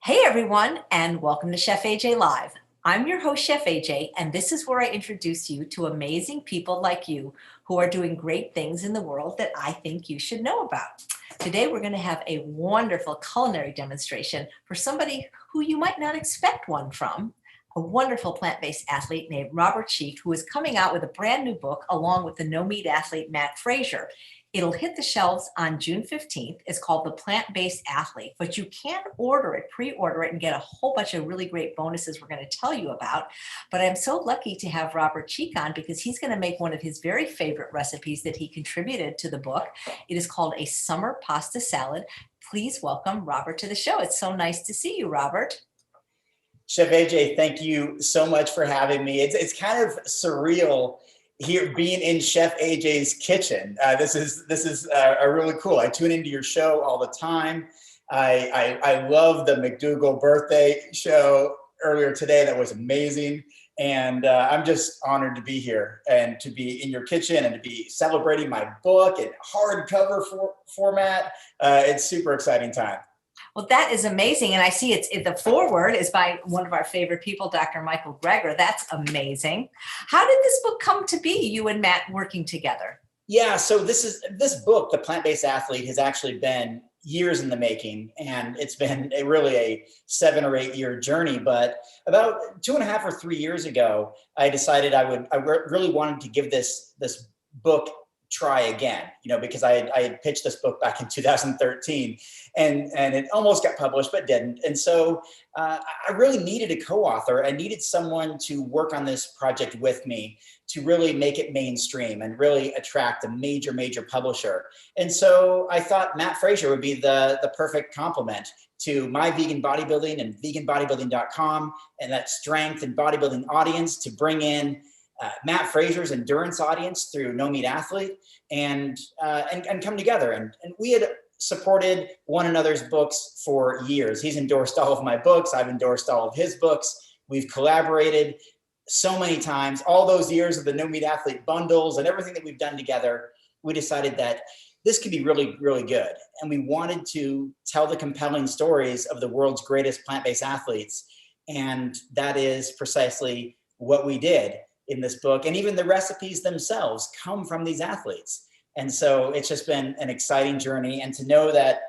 Hey everyone, and welcome to Chef AJ Live. I'm your host, Chef AJ, and this is where I introduce you to amazing people like you who are doing great things in the world that I think you should know about. Today, we're going to have a wonderful culinary demonstration for somebody who you might not expect one from, a wonderful plant-based athlete named Robert Cheeke, who is coming out with a brand new book along with the no-meat athlete Matt Frazier. It'll hit the shelves on June 15th. It's called The Plant-Based Athlete, but you can order it, pre-order it, and get a whole bunch of really great bonuses we're going to tell you about. But I'm so lucky to have Robert Cheeke on because he's going to make one of his very favorite recipes that he contributed to the book. It is called a summer pasta salad. Please welcome Robert to the show. It's so nice to see you, Robert. Chef AJ, thank you so much for having me. It's kind of surreal here being in Chef AJ's kitchen. This is really cool. I tune into your show all the time. I love the McDougall birthday show earlier today. That was amazing. And I'm just honored to be here and to be in your kitchen and to be celebrating my book in hardcover format. It's super exciting time. Well, that is amazing. And I see the foreword is by one of our favorite people, Dr. Michael Greger. That's amazing. How did this book come to be, you and Matt working together? Yeah, so this book, The Plant-Based Athlete, has actually been years in the making, and it's been really a 7 or 8 year journey. But about 2.5 or 3 years ago, I decided I really wanted to give this book try again, because I had pitched this book back in 2013 and it almost got published, but didn't. And so I really needed a co-author. I needed someone to work on this project with me to really make it mainstream and really attract a major publisher. And so I thought Matt Frazier would be the perfect complement to my vegan bodybuilding and veganbodybuilding.com and that strength and bodybuilding audience to bring in Matt Frazier's endurance audience through No Meat Athlete and come together. And we had supported one another's books for years. He's endorsed all of my books. I've endorsed all of his books. We've collaborated so many times. All those years of the No Meat Athlete bundles and everything that we've done together, we decided that this could be really, really good. And we wanted to tell the compelling stories of the world's greatest plant-based athletes. And that is precisely what we did in this book. And even the recipes themselves come from these athletes. And so it's just been an exciting journey. And to know that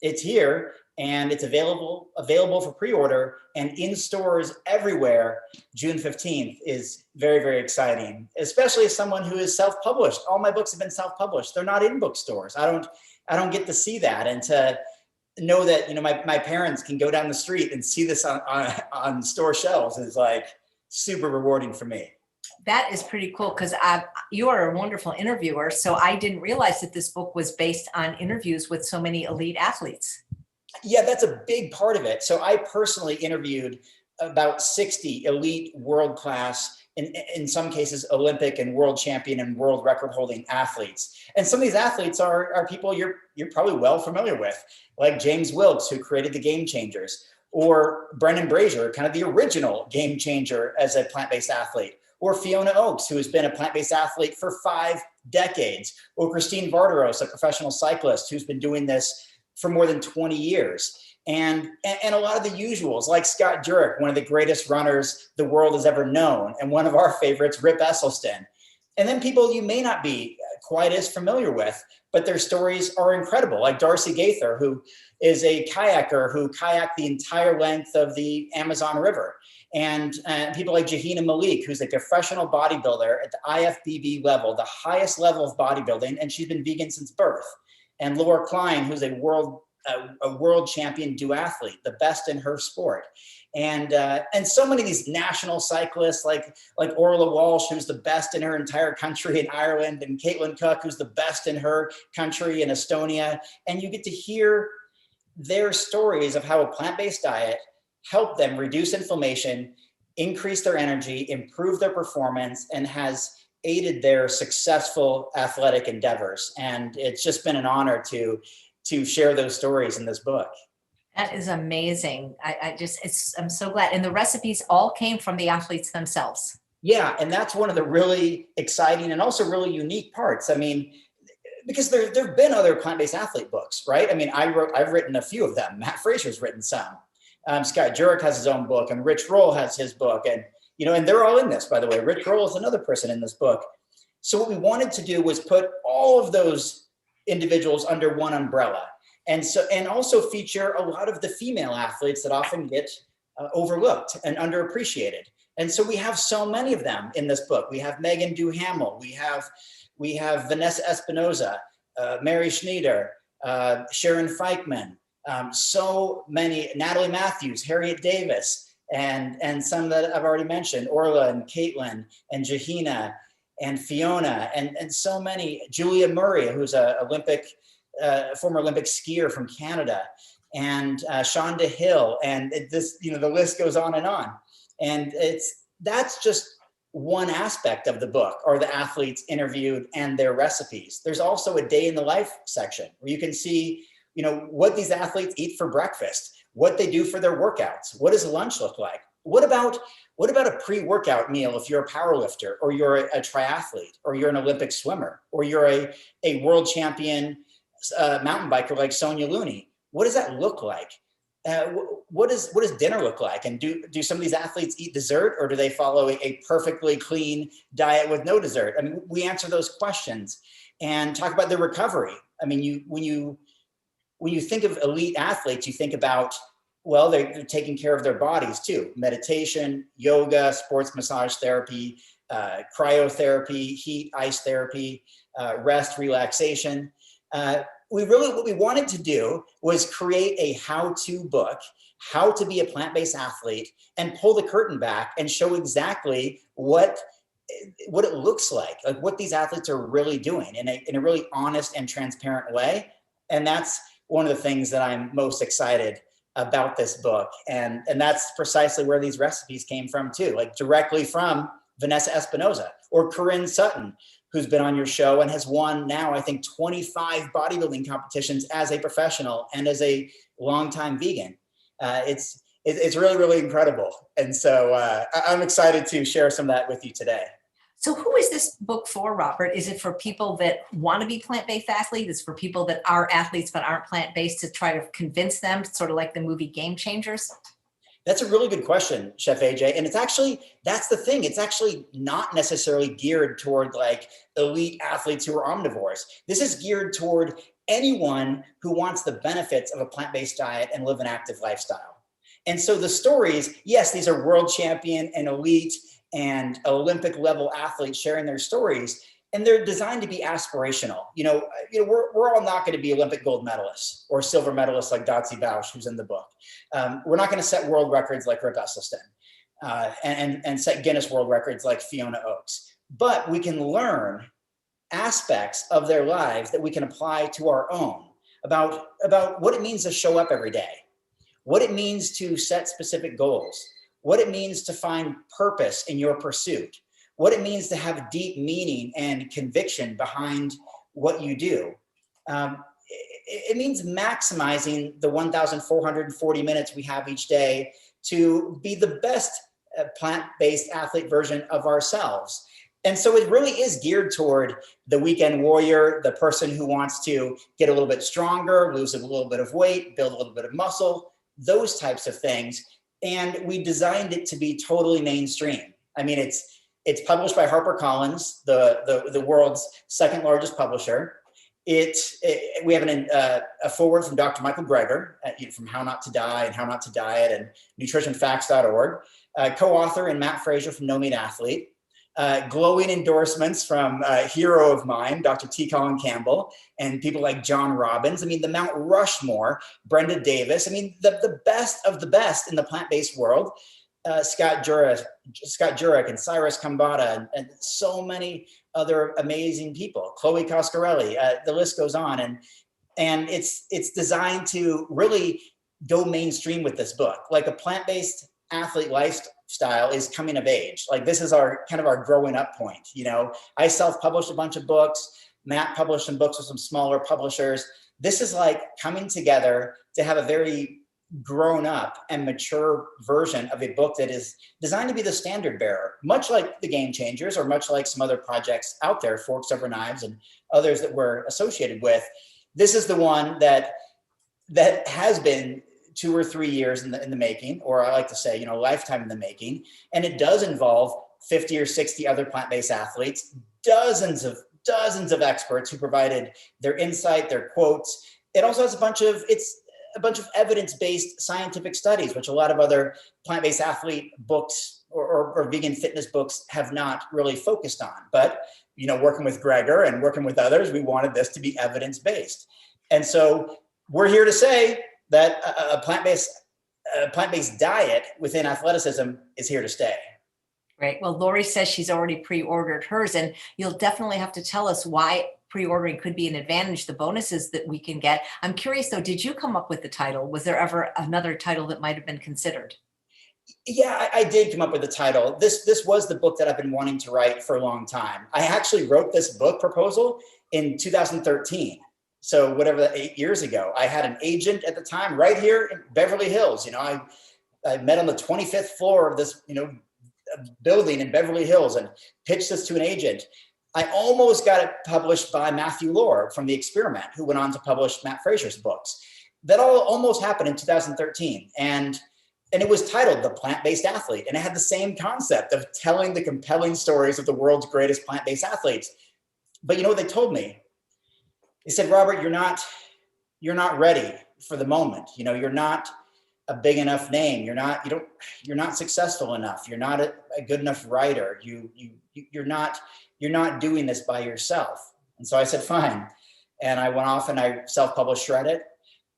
it's here and it's available for pre-order and in stores everywhere, June 15th is very, very exciting, especially as someone who is self-published. All my books have been self-published. They're not in bookstores. I don't get to see that. And to know that, my parents can go down the street and see this on store shelves is like super rewarding for me. That is pretty cool because you are a wonderful interviewer. So I didn't realize that this book was based on interviews with so many elite athletes. Yeah, that's a big part of it. So I personally interviewed about 60 elite world-class, in some cases, Olympic and world champion and world record-holding athletes. And some of these athletes are people you're probably well familiar with, like James Wilkes, who created the Game Changers, or Brendan Brazier, kind of the original game changer as a plant-based athlete, or Fiona Oakes, who has been a plant-based athlete for 5 decades, or Christine Vardaros, a professional cyclist who's been doing this for more than 20 years. And a lot of the usuals, like Scott Jurek, one of the greatest runners the world has ever known, and one of our favorites, Rip Esselstyn. And then people you may not be quite as familiar with, but their stories are incredible, like Darcy Gaither, who is a kayaker who kayaked the entire length of the Amazon River. And people like Jahina Malik, who's a professional bodybuilder at the IFBB level, the highest level of bodybuilding, and she's been vegan since birth. And Laura Klein, who's a world champion duathlete, the best in her sport. And so many of these national cyclists like Orla Walsh, who's the best in her entire country in Ireland, and Caitlin Cook, who's the best in her country in Estonia. And you get to hear their stories of how a plant-based diet helped them reduce inflammation, increase their energy, improve their performance, and has aided their successful athletic endeavors. And it's just been an honor to share those stories in this book. That is amazing. I'm so glad. And the recipes all came from the athletes themselves. Yeah, and that's one of the really exciting and also really unique parts. I mean, because there've been other plant-based athlete books, right? I mean, I've written a few of them. Matt Frazier's written some. Scott Jurek has his own book, and Rich Roll has his book. And, and they're all in this, by the way. Rich Roll is another person in this book. So what we wanted to do was put all of those individuals under one umbrella. And also feature a lot of the female athletes that often get overlooked and underappreciated. And so we have so many of them in this book. We have Megan Duhamel, we have Vanessa Espinoza, Mary Schneider, Sharon Feichman, so many, Natalie Matthews, Harriet Davis, and some that I've already mentioned, Orla and Caitlin and Jahina and Fiona, and so many, Julia Murray, who's a former Olympic skier from Canada, and Shonda Hill, and the list goes on. And that's just one aspect of the book, or the athletes interviewed and their recipes. There's also a day in the life section where you can see, what these athletes eat for breakfast, what they do for their workouts, what does lunch look like? What about a pre-workout meal if you're a powerlifter, or you're a triathlete, or you're an Olympic swimmer, or you're a world champion mountain biker like Sonia Looney? What does that look like? What does dinner look like? And do some of these athletes eat dessert, or do they follow a perfectly clean diet with no dessert? I mean, we answer those questions and talk about their recovery. I mean, when you think of elite athletes, you think about, well, they're taking care of their bodies too. Meditation, yoga, sports massage therapy, cryotherapy, heat, ice therapy, rest, relaxation. What we wanted to do was create a how-to book, how to be a plant-based athlete, and pull the curtain back and show exactly what it looks like what these athletes are really doing in a really honest and transparent way. And that's one of the things that I'm most excited about this book. And that's precisely where these recipes came from too, like directly from Vanessa Espinoza or Corinne Sutton, who's been on your show and has won now, I think, 25 bodybuilding competitions as a professional and as a longtime vegan. It's really, really incredible. And so I'm excited to share some of that with you today. So who is this book for, Robert? Is it for people that want to be plant-based athletes? Is it for people that are athletes but aren't plant-based, to try to convince them, sort of like the movie Game Changers? That's a really good question, Chef AJ. And that's the thing. It's actually not necessarily geared toward like elite athletes who are omnivores. This is geared toward anyone who wants the benefits of a plant-based diet and live an active lifestyle. And so the stories, yes, these are world champion and elite and Olympic level athletes sharing their stories, and they're designed to be aspirational. We're all not going to be Olympic gold medalists or silver medalists like Dotsie Bausch, who's in the book. We're not going to set world records like Rick Esselstyn and set Guinness World Records like Fiona Oakes. But we can learn aspects of their lives that we can apply to our own, about what it means to show up every day, what it means to set specific goals, what it means to find purpose in your pursuit, what it means to have deep meaning and conviction behind what you do. It means maximizing the 1,440 minutes we have each day to be the best plant-based athlete version of ourselves. And so it really is geared toward the weekend warrior, the person who wants to get a little bit stronger, lose a little bit of weight, build a little bit of muscle, those types of things. And we designed it to be totally mainstream. I mean, it's published by HarperCollins, the world's second largest publisher. We have a foreword from Dr. Michael Greger from How Not to Die and How Not to Diet and nutritionfacts.org. Co-author and Matt Frazier from No Meat Athlete. Glowing endorsements from a hero of mine, Dr. T. Colin Campbell, and people like John Robbins. I mean, the Mount Rushmore, Brenda Davis. I mean, the best of the best in the plant-based world. Scott Jurek and Cyrus Kambata and so many other amazing people. Chloe Coscarelli, the list goes on. And it's designed to really go mainstream with this book. Like a plant-based athlete lifestyle is coming of age. Like this is our growing up point. I self-published a bunch of books. Matt published some books with some smaller publishers. This is like coming together to have a very grown up and mature version of a book that is designed to be the standard bearer, much like the Game Changers or much like some other projects out there, Forks Over Knives and others that we're associated with. This is the one that has been 2 or 3 years in the making, or I like to say, lifetime in the making. And it does involve 50 or 60 other plant-based athletes, dozens of experts who provided their insight, their quotes. It also has a bunch of evidence-based scientific studies, which a lot of other plant-based athlete books or vegan fitness books have not really focused on. But, working with Gregor and working with others, we wanted this to be evidence-based. And so we're here to say that a plant-based diet within athleticism is here to stay. Great. Well, Lori says she's already pre-ordered hers, and you'll definitely have to tell us why pre-ordering could be an advantage, the bonuses that we can get. I'm curious though, did you come up with the title? Was there ever another title that might have been considered? Yeah, I did come up with the title. This was the book that I've been wanting to write for a long time. I actually wrote this book proposal in 2013. So whatever that 8 years ago. I had an agent at the time right here in Beverly Hills. I met on the 25th floor of this, building in Beverly Hills and pitched this to an agent. I almost got it published by Matthew Lohr from The Experiment, who went on to publish Matt Fraser's books. That all almost happened in 2013. And it was titled The Plant-Based Athlete. And it had the same concept of telling the compelling stories of the world's greatest plant-based athletes. But you know what they told me? They said, Robert, you're not ready for the moment. You're not a big enough name. You're not successful enough. You're not a good enough writer. You're not doing this by yourself. And so I said, fine. And I went off and I self-published Shred It.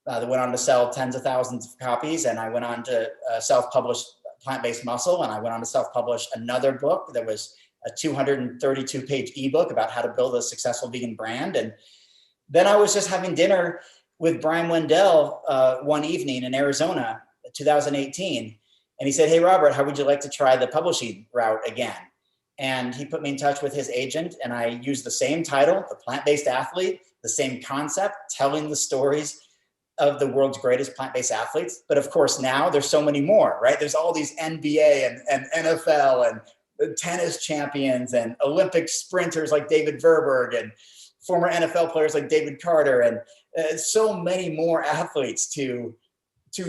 That went on to sell tens of thousands of copies. And I went on to self-publish Plant-Based Muscle. And I went on to self-publish another book that was a 232-page ebook about how to build a successful vegan brand. And then I was just having dinner with Brian Wendell one evening in Arizona, 2018. And he said, hey, Robert, how would you like to try the publishing route again? And he put me in touch with his agent, and I used the same title, The Plant-Based Athlete, the same concept, telling the stories of the world's greatest plant-based athletes. But of course, now there's so many more, right? There's all these NBA and NFL and tennis champions and Olympic sprinters like David Verberg and former NFL players like David Carter, and so many more athletes to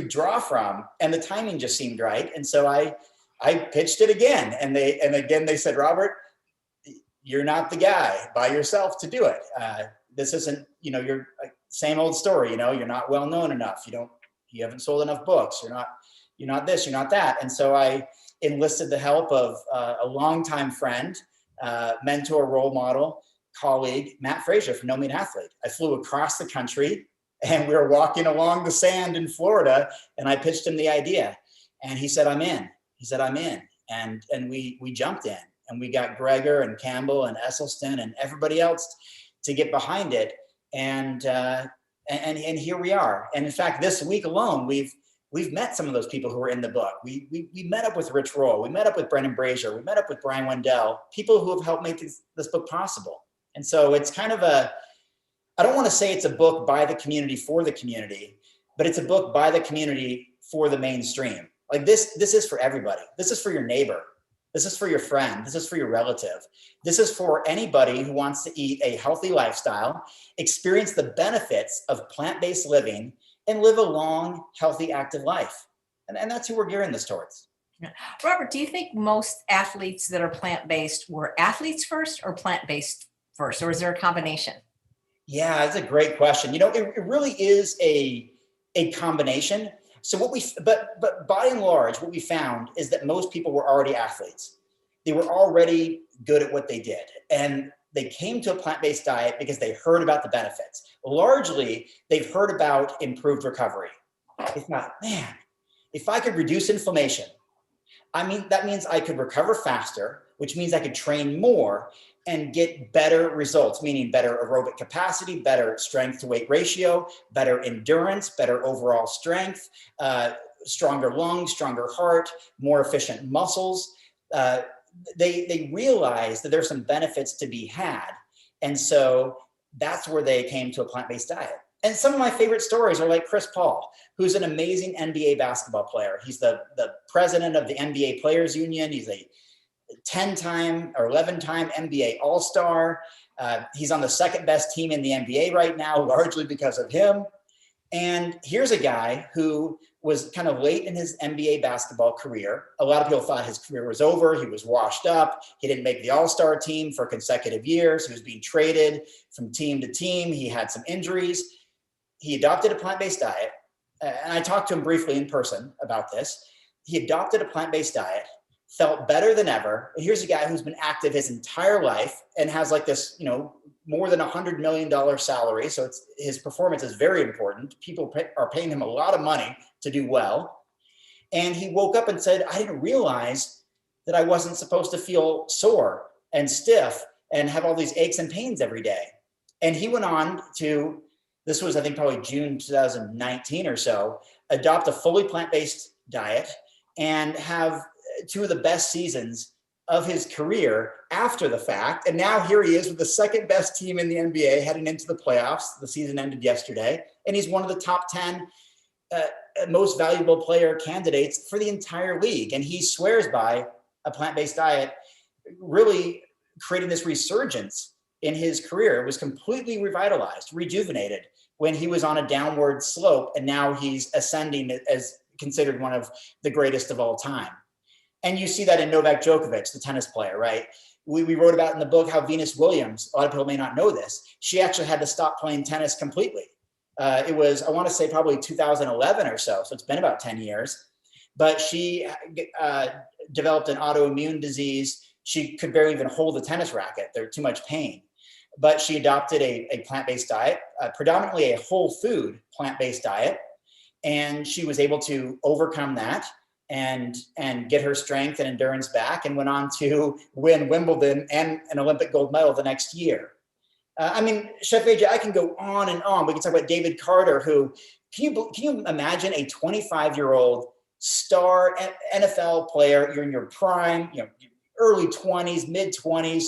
draw from. And the timing just seemed right. And so I pitched it again. And again, they said, Robert, you're not the guy by yourself to do it. This isn't, you're same old story, you're not well known enough. You haven't sold enough books. You're not this, you're not that. And so I enlisted the help of a longtime friend, mentor, role model, colleague, Matt Fraser from No Mean Athlete. I flew across the country and we were walking along the sand in Florida, and I pitched him the idea. And he said, I'm in. And we jumped in, and we got Gregor and Campbell and Esselstyn and everybody else to get behind it. And here we are. And in fact, this week alone, we've met some of those people who were in the book. We met up with Rich Roll. We met up with Brendan Brazier. We met up with Brian Wendell, people who have helped make this book possible. And so it's kind of I don't want to say it's a book by the community for the community, but it's a book by the community for the mainstream. Like this is for everybody. This is for your neighbor. This is for your friend. This is for your relative. This is for anybody who wants to eat a healthy lifestyle, experience the benefits of plant-based living, and live a long, healthy, active life. And that's who we're gearing this towards. Robert, do you think most athletes that are plant-based were athletes first or plant-based first, or is there a combination? Yeah, that's a great question. It really is a combination. So but by and large, what we found is that most people were already athletes. They were already good at what they did. And they came to a plant-based diet because they heard about the benefits. Largely, they've heard about improved recovery. They thought, man, if I could reduce inflammation, that means I could recover faster, which means I could train more and get better results, meaning better aerobic capacity, better strength to weight ratio, better endurance, better overall strength, stronger lungs, stronger heart, more efficient muscles. They realized that there's some benefits to be had. And so that's where they came to a plant-based diet. And some of my favorite stories are like Chris Paul, who's an amazing NBA basketball player. He's the president of the NBA Players Union. He's a 10-time or 11-time NBA All-Star. He's on the second best team in the NBA right now, largely because of him. And here's a guy who was kind of late in his NBA basketball career. A lot of people thought his career was over. He was washed up. He didn't make the All-Star team for consecutive years. He was being traded from team to team. He had some injuries. He adopted a plant-based diet. And I talked to him briefly in person about this. He adopted a plant-based diet, felt better than ever. And here's a guy who's been active his entire life and has like this, more than $100 million salary. So his performance is very important. People are paying him a lot of money to do well. And he woke up and said, I didn't realize that I wasn't supposed to feel sore and stiff and have all these aches and pains every day. And he went on to, this was, I think, probably June 2019 or so, adopt a fully plant-based diet and have two of the best seasons of his career after the fact. And now here he is with the second best team in the NBA heading into the playoffs. The season ended yesterday, and he's one of the top 10 most valuable player candidates for the entire league. And he swears by a plant-based diet, really creating this resurgence in his career. It was completely revitalized, rejuvenated when he was on a downward slope, and now he's ascending as considered one of the greatest of all time. And you see that in Novak Djokovic, the tennis player, right? We wrote about in the book how Venus Williams, a lot of people may not know this, she actually had to stop playing tennis completely. It was, I want to say, probably 2011 or so it's been about 10 years. But she developed an autoimmune disease. She could barely even hold the tennis racket. There's too much pain. But she adopted a plant-based diet, predominantly a whole food plant-based diet. And she was able to overcome that and get her strength and endurance back, and went on to win Wimbledon and an Olympic gold medal the next year. Chef AJ, I can go on and on. We can talk about David Carter, who, can you imagine a 25-year-old star NFL player? You're in your prime, early 20s, mid 20s,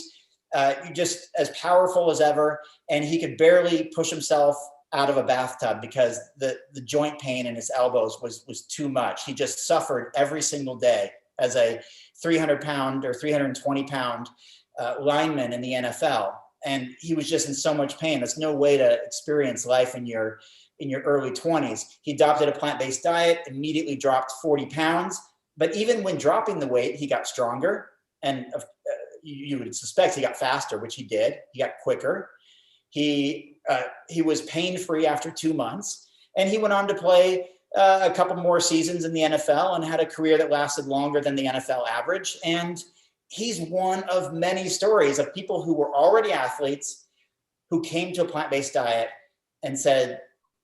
you're just as powerful as ever, and he could barely push himself out of a bathtub because the joint pain in his elbows was too much. He just suffered every single day as a 300-pound or 320-pound lineman in the NFL. And he was just in so much pain. There's no way to experience life in your early 20s. He adopted a plant-based diet, immediately dropped 40 pounds. But even when dropping the weight, he got stronger. And you would suspect he got faster, which he did. He got quicker. He was pain-free after 2 months, and he went on to play a couple more seasons in the NFL and had a career that lasted longer than the NFL average. And he's one of many stories of people who were already athletes who came to a plant-based diet and said,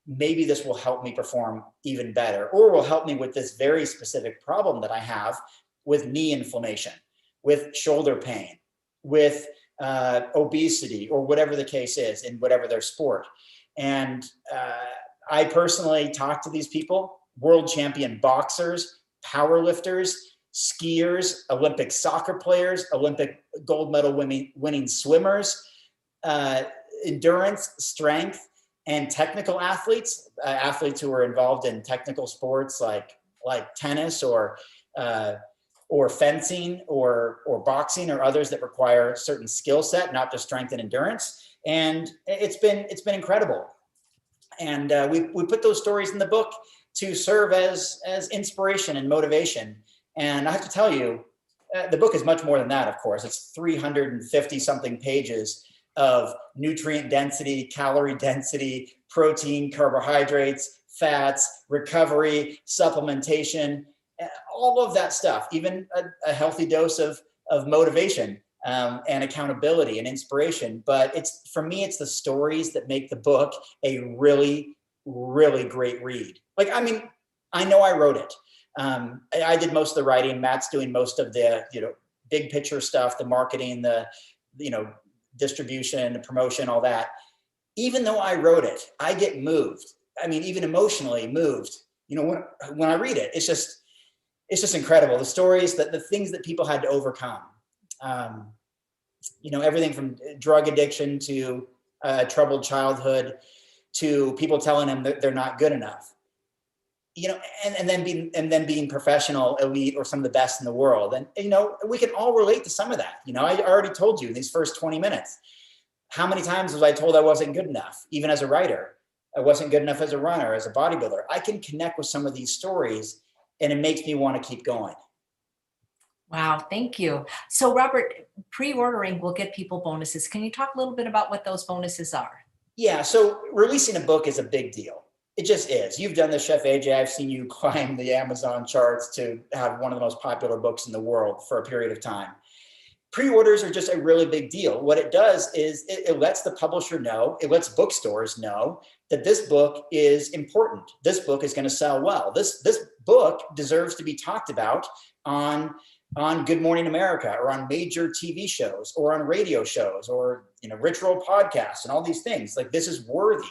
maybe this will help me perform even better, or will help me with this very specific problem that I have with knee inflammation, with shoulder pain, with obesity, or whatever the case is in whatever their sport. And I personally talk to these people, world champion boxers, power lifters, skiers, Olympic soccer players, Olympic gold medal winning swimmers, endurance, strength, and technical athletes, athletes who are involved in technical sports like tennis or fencing or boxing or others that require a certain skill set, not just strength and endurance. And it's been incredible. And we put those stories in the book to serve as inspiration and motivation. And I have to tell you, the book is much more than that, of course. It's 350 something pages of nutrient density, calorie density, protein, carbohydrates, fats, recovery, supplementation, all of that stuff, even a healthy dose of motivation and accountability and inspiration. But for me, it's the stories that make the book a really, really great read. I know I wrote it. I did most of the writing. Matt's doing most of the, big picture stuff, the marketing, the, distribution, the promotion, all that. Even though I wrote it, I get moved. Even emotionally moved. When I read it, it's just incredible. The stories, the things that people had to overcome. Everything from drug addiction to troubled childhood to people telling them that they're not good enough. And then being professional, elite, or some of the best in the world. And, we can all relate to some of that. I already told you in these first 20 minutes, how many times was I told I wasn't good enough, even as a writer? I wasn't good enough as a runner, as a bodybuilder. I can connect with some of these stories, and it makes me want to keep going. Wow, thank you. So Robert, pre-ordering will get people bonuses. Can you talk a little bit about what those bonuses are? Yeah, so releasing a book is a big deal. It just is. You've done this, Chef AJ. I've seen you climb the Amazon charts to have one of the most popular books in the world for a period of time. Pre-orders are just a really big deal. What it does is it lets the publisher know, it lets bookstores know that this book is important. This book is going to sell well. This book deserves to be talked about on Good Morning America, or on major TV shows, or on radio shows, or Rich Roll podcasts, and all these things. Like, this is worthy.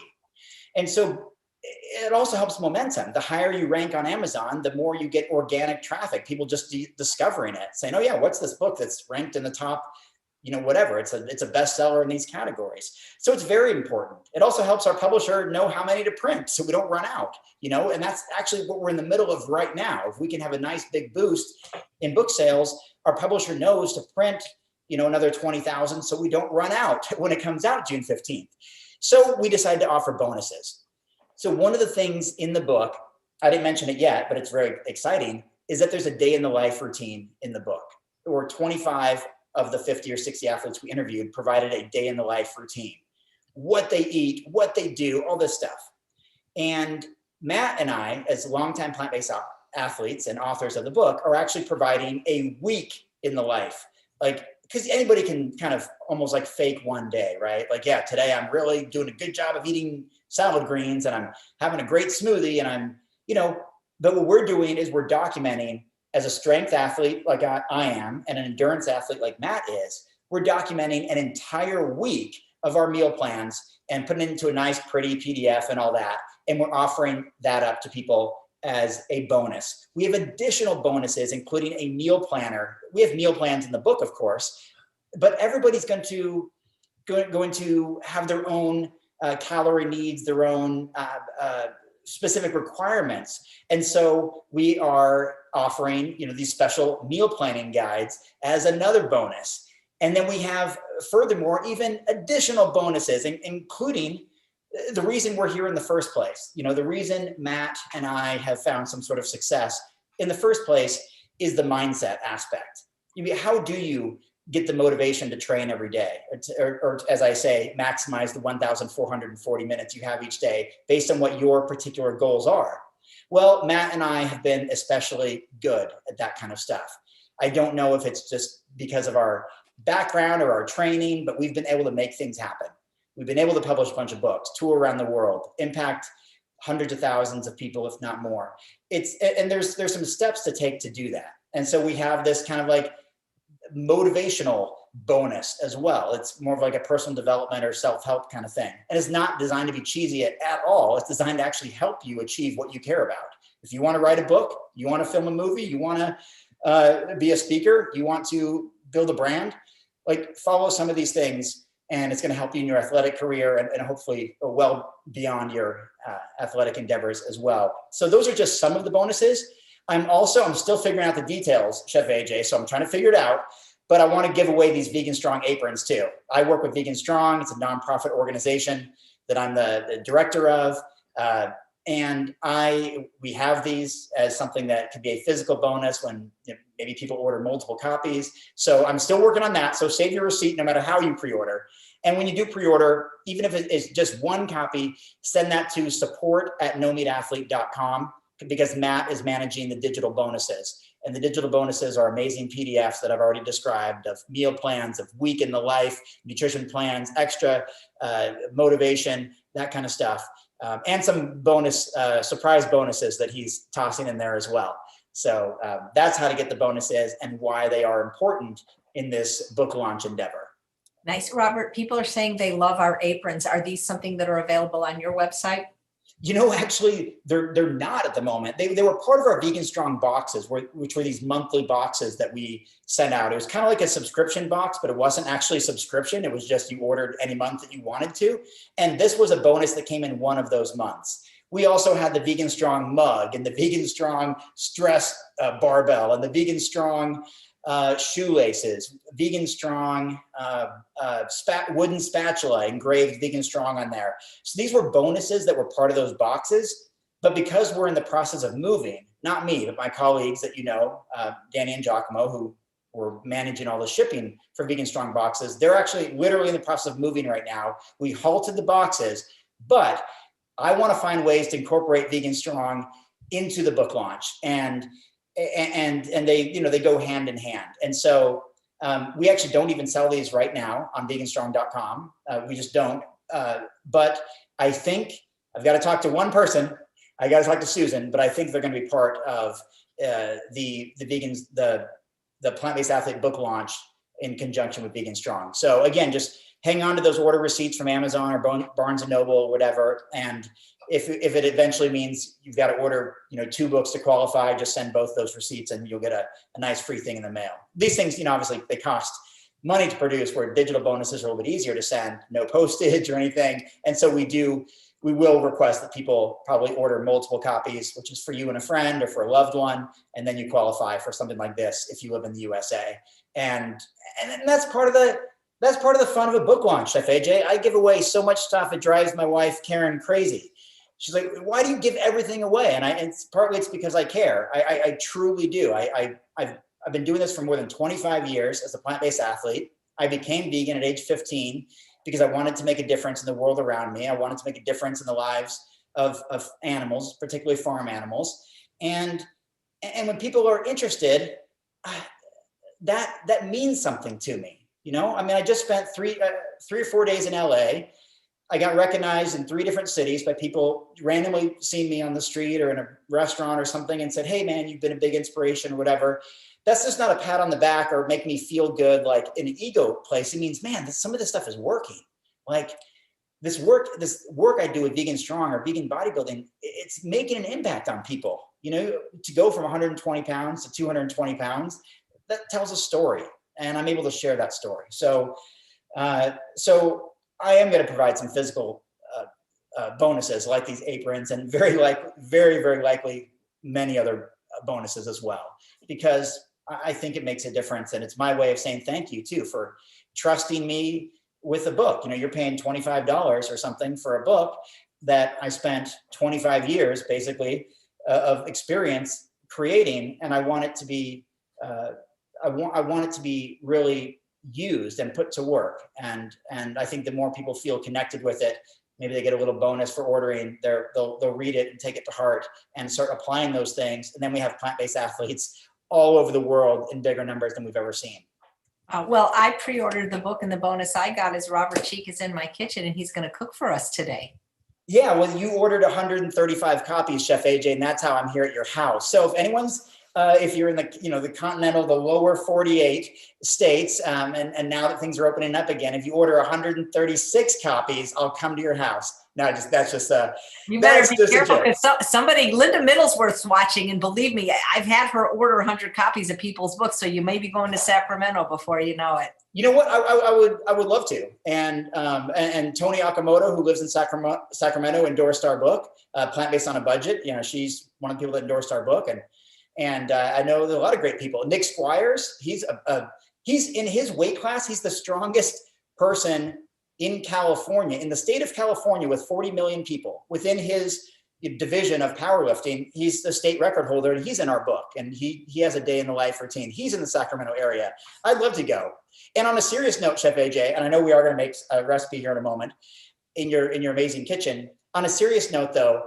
And so it also helps momentum. The higher you rank on Amazon, the more you get organic traffic, people just discovering it, saying, oh yeah, what's this book that's ranked in the top, whatever. It's a bestseller in these categories. So it's very important. It also helps our publisher know how many to print so we don't run out, and that's actually what we're in the middle of right now. If we can have a nice big boost in book sales, our publisher knows to print, another 20,000 so we don't run out when it comes out June 15th. So we decided to offer bonuses. So one of the things in the book, I didn't mention it yet, but it's very exciting, is that there's a day in the life routine in the book. There were 25 of the 50 or 60 athletes we interviewed provided a day in the life routine. What they eat, what they do, all this stuff. And Matt and I, as longtime plant-based athletes and authors of the book, are actually providing a week in the life. Like, because anybody can kind of almost like fake one day, right? Like, yeah, today I'm really doing a good job of eating salad greens and I'm having a great smoothie and I'm, but what we're doing is we're documenting, as a strength athlete like I am, and an endurance athlete like Matt is, we're documenting an entire week of our meal plans and putting it into a nice, pretty PDF and all that. And we're offering that up to people as a bonus. We have additional bonuses, including a meal planner. We have meal plans in the book, of course, but everybody's going to have their own calorie needs, their own specific requirements. And so we are offering, these special meal planning guides as another bonus. And then we have, furthermore, even additional bonuses, including the reason we're here in the first place. The reason Matt and I have found some sort of success in the first place is the mindset aspect. How do you get the motivation to train every day, or as I say, maximize the 1,440 minutes you have each day based on what your particular goals are? Well, Matt and I have been especially good at that kind of stuff. I don't know if it's just because of our background or our training, but we've been able to make things happen. We've been able to publish a bunch of books, tour around the world, impact hundreds of thousands of people, if not more. And there's some steps to take to do that. And so we have this kind of like motivational bonus as well. It's more of like a personal development or self-help kind of thing. And it's not designed to be cheesy at all. It's designed to actually help you achieve what you care about. If you want to write a book, you want to film a movie, you want to be a speaker, you want to build a brand, like, follow some of these things, and it's going to help you in your athletic career and hopefully well beyond your athletic endeavors as well. So those are just some of the bonuses. I'm still figuring out the details, Chef AJ, so I'm trying to figure it out, but I want to give away these Vegan Strong aprons too. I work with Vegan Strong. It's a nonprofit organization that I'm the director of. And we have these as something that could be a physical bonus when maybe people order multiple copies. So I'm still working on that. So save your receipt no matter how you pre-order. And when you do pre-order, even if it's just one copy, send that to support@nomeatathlete.com, because Matt is managing the digital bonuses. And the digital bonuses are amazing PDFs that I've already described, of meal plans, of week in the life, nutrition plans, extra motivation, that kind of stuff. And some surprise bonuses that he's tossing in there as well. So that's how to get the bonuses and why they are important in this book launch endeavor. Nice. Robert, people are saying they love our aprons. Are these something that are available on your website? Actually, they're not at the moment. They were part of our Vegan Strong boxes, which were these monthly boxes that we sent out. It was kind of like a subscription box, but it wasn't actually a subscription. It was just you ordered any month that you wanted to. And this was a bonus that came in one of those months. We also had the Vegan Strong mug and the Vegan Strong stress barbell and the Vegan Strong shoelaces, vegan strong, wooden spatula engraved vegan strong on there. So these were bonuses that were part of those boxes. But because we're in the process of moving, not me, but my colleagues that you know, Danny and Giacomo, who were managing all the shipping for Vegan Strong boxes, they're actually literally in the process of moving right now. We halted the boxes, but I want to find ways to incorporate Vegan Strong into the book launch, and they, you know, they go hand in hand. And so we actually don't even sell these right now on veganstrong.com. We just don't. But I think I've got to talk to one person. I got to talk to Susan, but I think they're going to be part of the Plant-Based Athlete book launch in conjunction with Vegan Strong. So again, just hang on to those order receipts from Amazon or Barnes and Noble or whatever. And if it eventually means you've got to order, you know, 2 books to qualify, just send both those receipts and you'll get a nice free thing in the mail. These things, you know, obviously they cost money to produce, where digital bonuses are a little bit easier to send, no postage or anything. And so we will request that people probably order multiple copies, which is for you and a friend or for a loved one. And then you qualify for something like this if you live in the USA. And that's part of the fun of a book launch, Chef AJ. I give away so much stuff, it drives my wife, Karen, crazy. She's like, why do you give everything away? And it's partly because I care. I truly do. I've been doing this for more than 25 years as a plant-based athlete. I became vegan at age 15 because I wanted to make a difference in the world around me. I wanted to make a difference in the lives of animals, particularly farm animals. And when people are interested, that means something to me. You know, I mean, I just spent three or 4 days in LA. I got recognized in 3 different cities by people randomly seeing me on the street or in a restaurant or something and said, hey man, you've been a big inspiration or whatever. That's just not a pat on the back or make me feel good like in an ego place. It means, man, some of this stuff is working. Like this work I do with Vegan Strong or vegan bodybuilding, it's making an impact on people. You know, to go from 120 pounds to 220 pounds, that tells a story, and I'm able to share that story. So I am going to provide some physical bonuses like these aprons, and very likely many other bonuses as well, because I think it makes a difference. And it's my way of saying thank you too for trusting me with a book. You know, you're paying $25 or something for a book that I spent 25 years basically of experience creating, and I want it to be I want it to be really used and put to work. And I think the more people feel connected with it, maybe they get a little bonus for ordering. They'll read it and take it to heart and start applying those things. And then we have plant-based athletes all over the world in bigger numbers than we've ever seen. Well, I pre-ordered the book, and the bonus I got is Robert Cheeke is in my kitchen, and he's going to cook for us today. Yeah, well, you ordered 135 copies, Chef AJ, and that's how I'm here at your house. So if anyone's if you're in the continental, the lower 48 states, and now that things are opening up again, if you order 136 copies, I'll come to your house. No, that's just you better be careful, because somebody, Linda Middlesworth's watching, and believe me, I've had her order 100 copies of people's books, so you may be going to Sacramento before you know it. You know what? I would love to. And Tony Okamoto, who lives in Sacramento, endorsed our book, Plant-Based on a Budget. You know, she's one of the people that endorsed our book, and I know there are a lot of great people. Nick Squires, he's in his weight class. He's the strongest person in California, in the state of California, with 40 million people within his division of powerlifting. He's the state record holder, and he's in our book. And he has a day in the life routine. He's in the Sacramento area. I'd love to go. And on a serious note, Chef AJ, and I know we are going to make a recipe here in a moment in your amazing kitchen. On a serious note, though,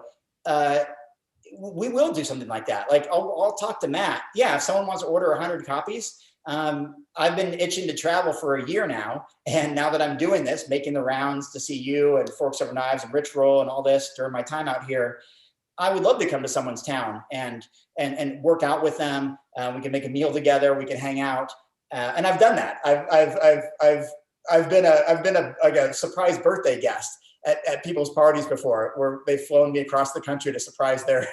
we will do something like that. Like I'll talk to Matt. Yeah, if someone wants to order 100 copies, I've been itching to travel for a year now. And now that I'm doing this, making the rounds to see you and Forks Over Knives and Rich Roll and all this during my time out here, I would love to come to someone's town and work out with them. We can make a meal together. We can hang out. And I've done that. I've been a surprise birthday guest at people's parties before, where they've flown me across the country to surprise their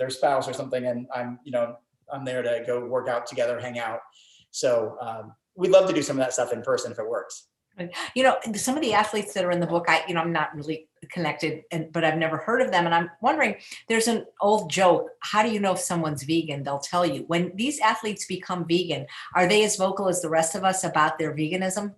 spouse or something. And I'm there to go work out together, hang out. So we'd love to do some of that stuff in person if it works. Some of the athletes that are in the book, I'm not really connected, but I've never heard of them. And I'm wondering, there's an old joke. How do you know if someone's vegan? They'll tell you. When these athletes become vegan, are they as vocal as the rest of us about their veganism?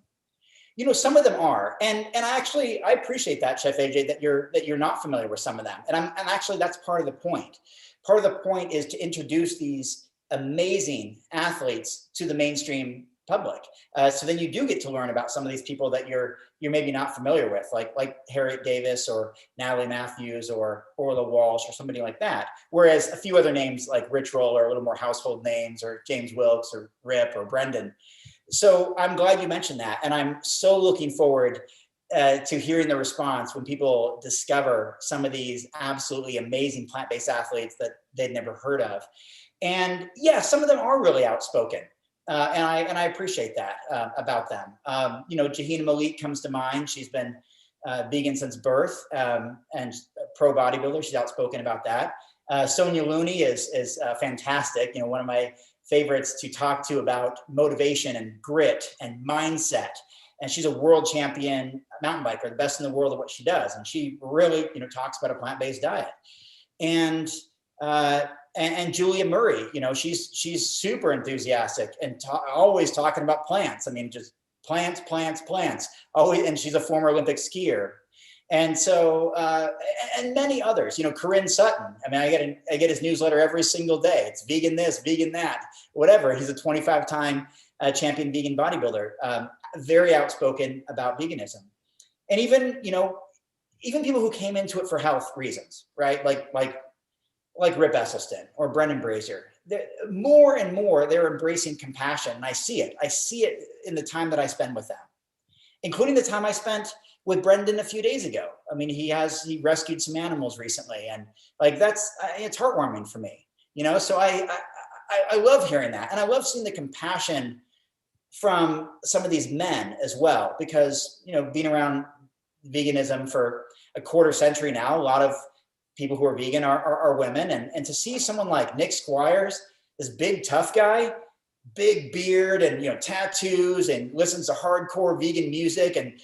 Some of them are, and I appreciate that, Chef AJ, that you're not familiar with some of them, and actually that's part of the point. Part of the point is to introduce these amazing athletes to the mainstream public, so then you do get to learn about some of these people that you're maybe not familiar with, like Harriet Davis or Natalie Matthews or Orla Walsh or somebody like that. Whereas a few other names like Rich Roll are a little more household names, or James Wilkes or Rip or Brendan. So I'm glad you mentioned that. And I'm so looking forward to hearing the response when people discover some of these absolutely amazing plant-based athletes that they'd never heard of. And yeah, some of them are really outspoken. And I appreciate that about them. Jahina Malik comes to mind. She's been vegan since birth, and a pro bodybuilder. She's outspoken about that. Sonia Looney is fantastic. One of my favorites to talk to about motivation and grit and mindset. And she's a world champion mountain biker, the best in the world at what she does. And she really, talks about a plant-based diet. And Julia Murray, she's super enthusiastic and always talking about plants. I mean, just plants, plants, plants. Always, and she's a former Olympic skier. And so, and many others, Corinne Sutton. I mean, I get his newsletter every single day. It's vegan this, vegan that, whatever. He's a 25-time champion vegan bodybuilder, very outspoken about veganism. And even people who came into it for health reasons, right? Like Rip Esselstyn or Brendan Brazier. More and more, they're embracing compassion. And I see it. I see it in the time that I spend with them, including the time I spent with Brendan a few days ago. I mean, he rescued some animals recently, and it's heartwarming for me, so I love hearing that. And I love seeing the compassion from some of these men as well, because, being around veganism for a quarter century now, a lot of people who are vegan are women. And to see someone like Nick Squires, this big, tough guy, big beard and, tattoos, and listens to hardcore vegan music and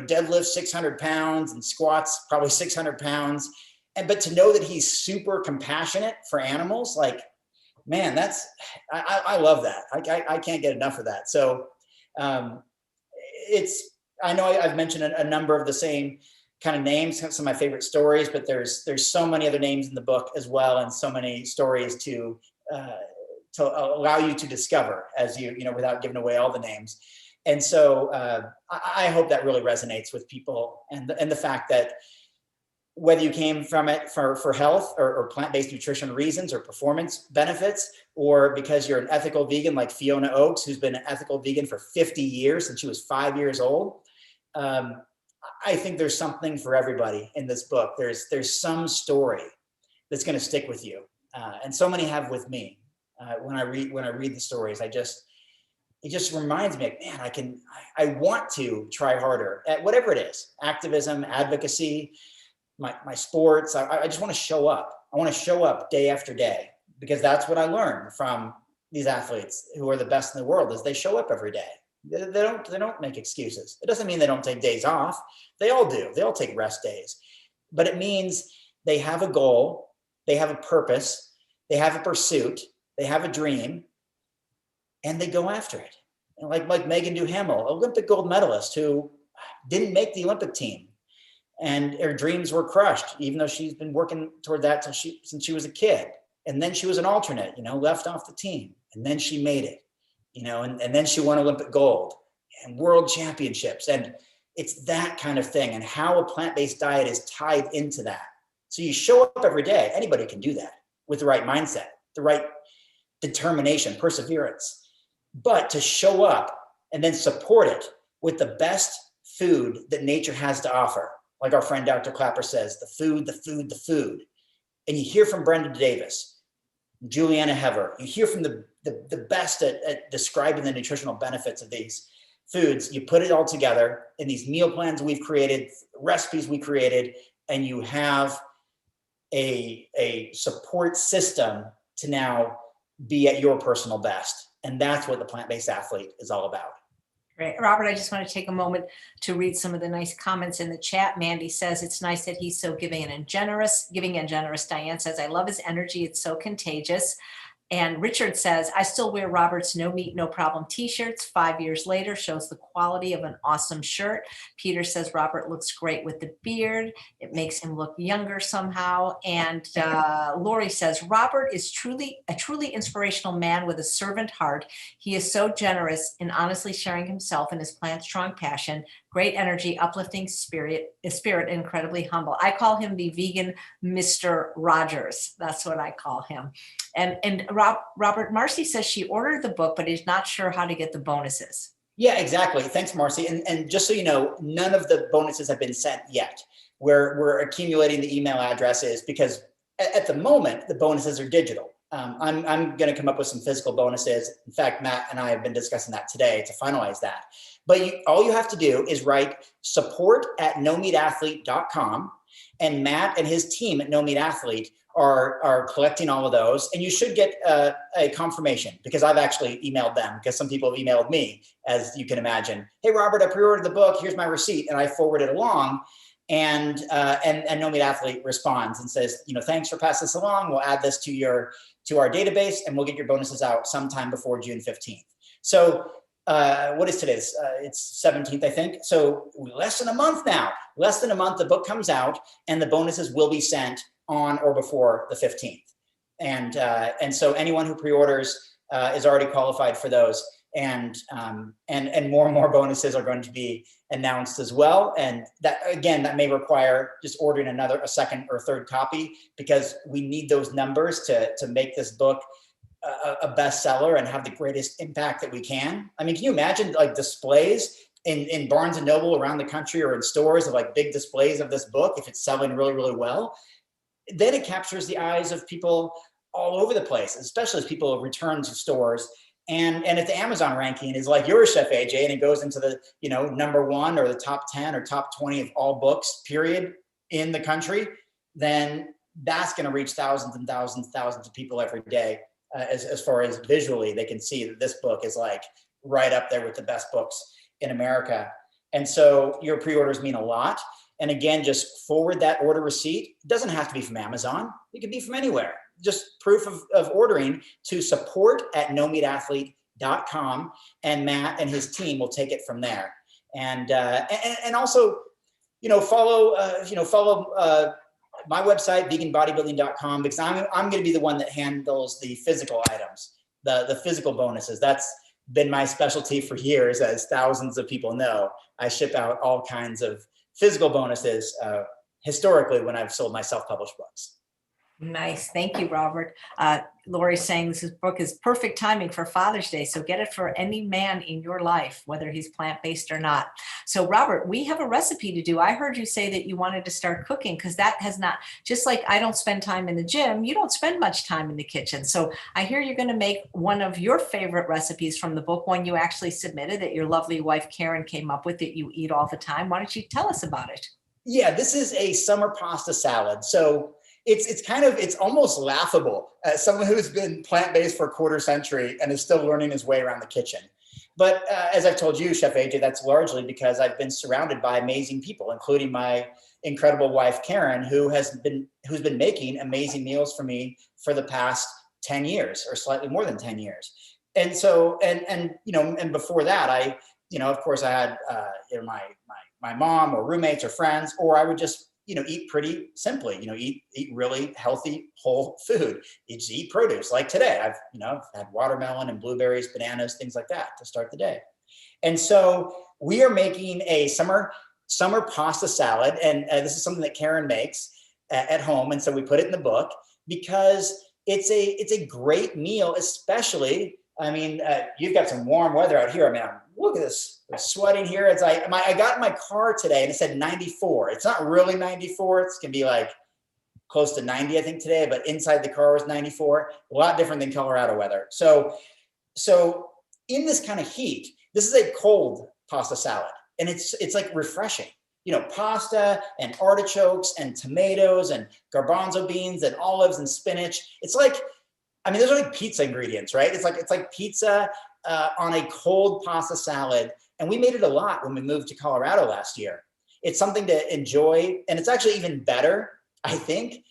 deadlifts 600 pounds and squats probably 600 pounds. But to know that he's super compassionate for animals, man, I love that. I can't get enough of that. So I know I've mentioned a number of the same kind of names, some of my favorite stories, but there's so many other names in the book as well, and so many stories to allow you to discover as without giving away all the names. And so I hope that really resonates with people, and the fact that whether you came from it for health or plant-based nutrition reasons or performance benefits, or because you're an ethical vegan like Fiona Oakes, who's been an ethical vegan for 50 years since she was 5 years old. I think there's something for everybody in this book. There's some story that's going to stick with you, and so many have with me. When I read the stories, it just reminds me, man, I want to try harder at whatever it is: activism, advocacy, my sports. I just want to show up. I want to show up day after day, because that's what I learned from these athletes who are the best in the world, is they show up every day. They don't make excuses. It doesn't mean they don't take days off. They all do. They all take rest days. But it means they have a goal, they have a purpose, they have a pursuit, they have a dream, and they go after it. And like Megan Duhamel, Olympic gold medalist who didn't make the Olympic team, and her dreams were crushed, even though she's been working toward that since she was a kid. And then she was an alternate, left off the team, and then she made it. And then she won Olympic gold and world championships. And it's that kind of thing, and how a plant-based diet is tied into that. So you show up every day. Anybody can do that with the right mindset, the right determination, perseverance. But to show up and then support it with the best food that nature has to offer, like our friend Dr. Clapper says, the food, the food, the food. And you hear from Brenda Davis, Juliana Hever. You hear from the best at describing the nutritional benefits of these foods. You put it all together in these meal plans we've created, recipes we created, and you have a support system to now be at your personal best. And that's what the plant-based athlete is all about. Great. Robert, I just want to take a moment to read some of the nice comments in the chat. Mandy says it's nice that he's so giving and generous. Diane says, I love his energy. It's so contagious. And Richard says, I still wear Robert's No Meat, No Problem t-shirts 5 years later, shows the quality of an awesome shirt. Peter says, Robert looks great with the beard. It makes him look younger somehow. And Lori says, Robert is a truly inspirational man with a servant heart. He is so generous in honestly sharing himself and his plant strong passion, great energy, uplifting spirit, incredibly humble. I call him the vegan Mr. Rogers. That's what I call him. And Robert, Marcy says she ordered the book, but is not sure how to get the bonuses. Yeah, exactly. Thanks, Marcy. And just so you know, none of the bonuses have been sent yet. We're accumulating the email addresses because at the moment, the bonuses are digital. I'm going to come up with some physical bonuses. In fact, Matt and I have been discussing that today to finalize that. But all you have to do is write support@nomeatathlete.com, and Matt and his team at No Meat Athlete are collecting all of those, and you should get a confirmation, because I've actually emailed them, because some people have emailed me, as you can imagine. Hey, Robert, I pre-ordered the book. Here's my receipt, and I forward it along. And No Meat Athlete responds and says, thanks for passing this along. We'll add this to our database, and we'll get your bonuses out sometime before June 15th. So what is today? It's 17th, I think. So less than a month now. Less than a month, the book comes out, and the bonuses will be sent on or before the 15th. And so anyone who pre-orders is already qualified for those. And more bonuses are going to be announced as well. And that may require just ordering a second or third copy, because we need those numbers to make this book a bestseller and have the greatest impact that we can. I mean, can you imagine like displays in Barnes and Noble around the country, or in stores of like big displays of this book, if it's selling really, really well? Then it captures the eyes of people all over the place, especially as people return to stores. And if the Amazon ranking is like yours, Chef AJ, and it goes into the number 1 or the top 10 or top 20 of all books, period, in the country, then that's going to reach thousands and thousands of people every day. As far as visually, they can see that this book is like right up there with the best books in America. And so your pre-orders mean a lot. And again, just forward that order receipt. It doesn't have to be from Amazon. It could be from anywhere. Just proof of ordering to support@nomeatathlete.com, and Matt and his team will take it from there. And also, follow my website, veganbodybuilding.com, because I'm going to be the one that handles the physical items, the physical bonuses. That's been my specialty for years, as thousands of people know. I ship out all kinds of physical bonuses historically when I've sold my self-published books. Nice. Thank you, Robert. Lori's saying this book is perfect timing for Father's Day. So get it for any man in your life, whether he's plant-based or not. So Robert, we have a recipe to do. I heard you say that you wanted to start cooking, because that has not, just like I don't spend time in the gym, you don't spend much time in the kitchen. So I hear you're going to make one of your favorite recipes from the book, one you actually submitted that your lovely wife, Karen, came up with, that you eat all the time. Why don't you tell us about it? Yeah, this is a summer pasta salad. So it's almost laughable as someone who's been plant-based for a quarter century and is still learning his way around the kitchen. But as I've told you, Chef AJ, that's largely because I've been surrounded by amazing people, including my incredible wife, Karen, who's been making amazing meals for me for the past 10 years, or slightly more than 10 years. And so, and before that, of course I had, my mom or roommates or friends, or I would just, eat pretty simply, eat really healthy, whole food. You just eat produce. Like today, I've had watermelon and blueberries, bananas, things like that to start the day. And so we are making a summer pasta salad. And this is something that Karen makes at home. And so we put it in the book because it's a great meal, especially, you've got some warm weather out here. Look at this. I'm sweating here. It's like, I got in my car today and it said 94. It's not really 94. It's going to be like close to 90, I think, today, but inside the car was 94. A lot different than Colorado weather. So in this kind of heat, this is a cold pasta salad, and it's like refreshing. Pasta and artichokes and tomatoes and garbanzo beans and olives and spinach. It's like, those are like pizza ingredients, right? It's like pizza on a cold pasta salad. And we made it a lot when we moved to Colorado last year. It's something to enjoy. And it's actually even better, I think,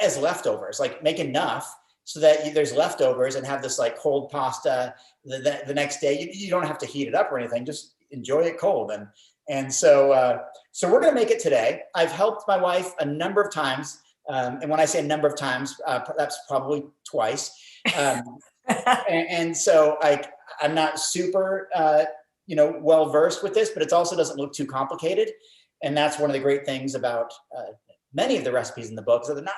as leftovers. Like, make enough so that there's leftovers and have this like cold pasta the next day. You don't have to heat it up or anything. Just enjoy it cold. And so we're going to make it today. I've helped my wife a number of times. And when I say a number of times, that's probably twice. And so I'm not super, well-versed with this, but it also doesn't look too complicated. And that's one of the great things about many of the recipes in the book, is that they're not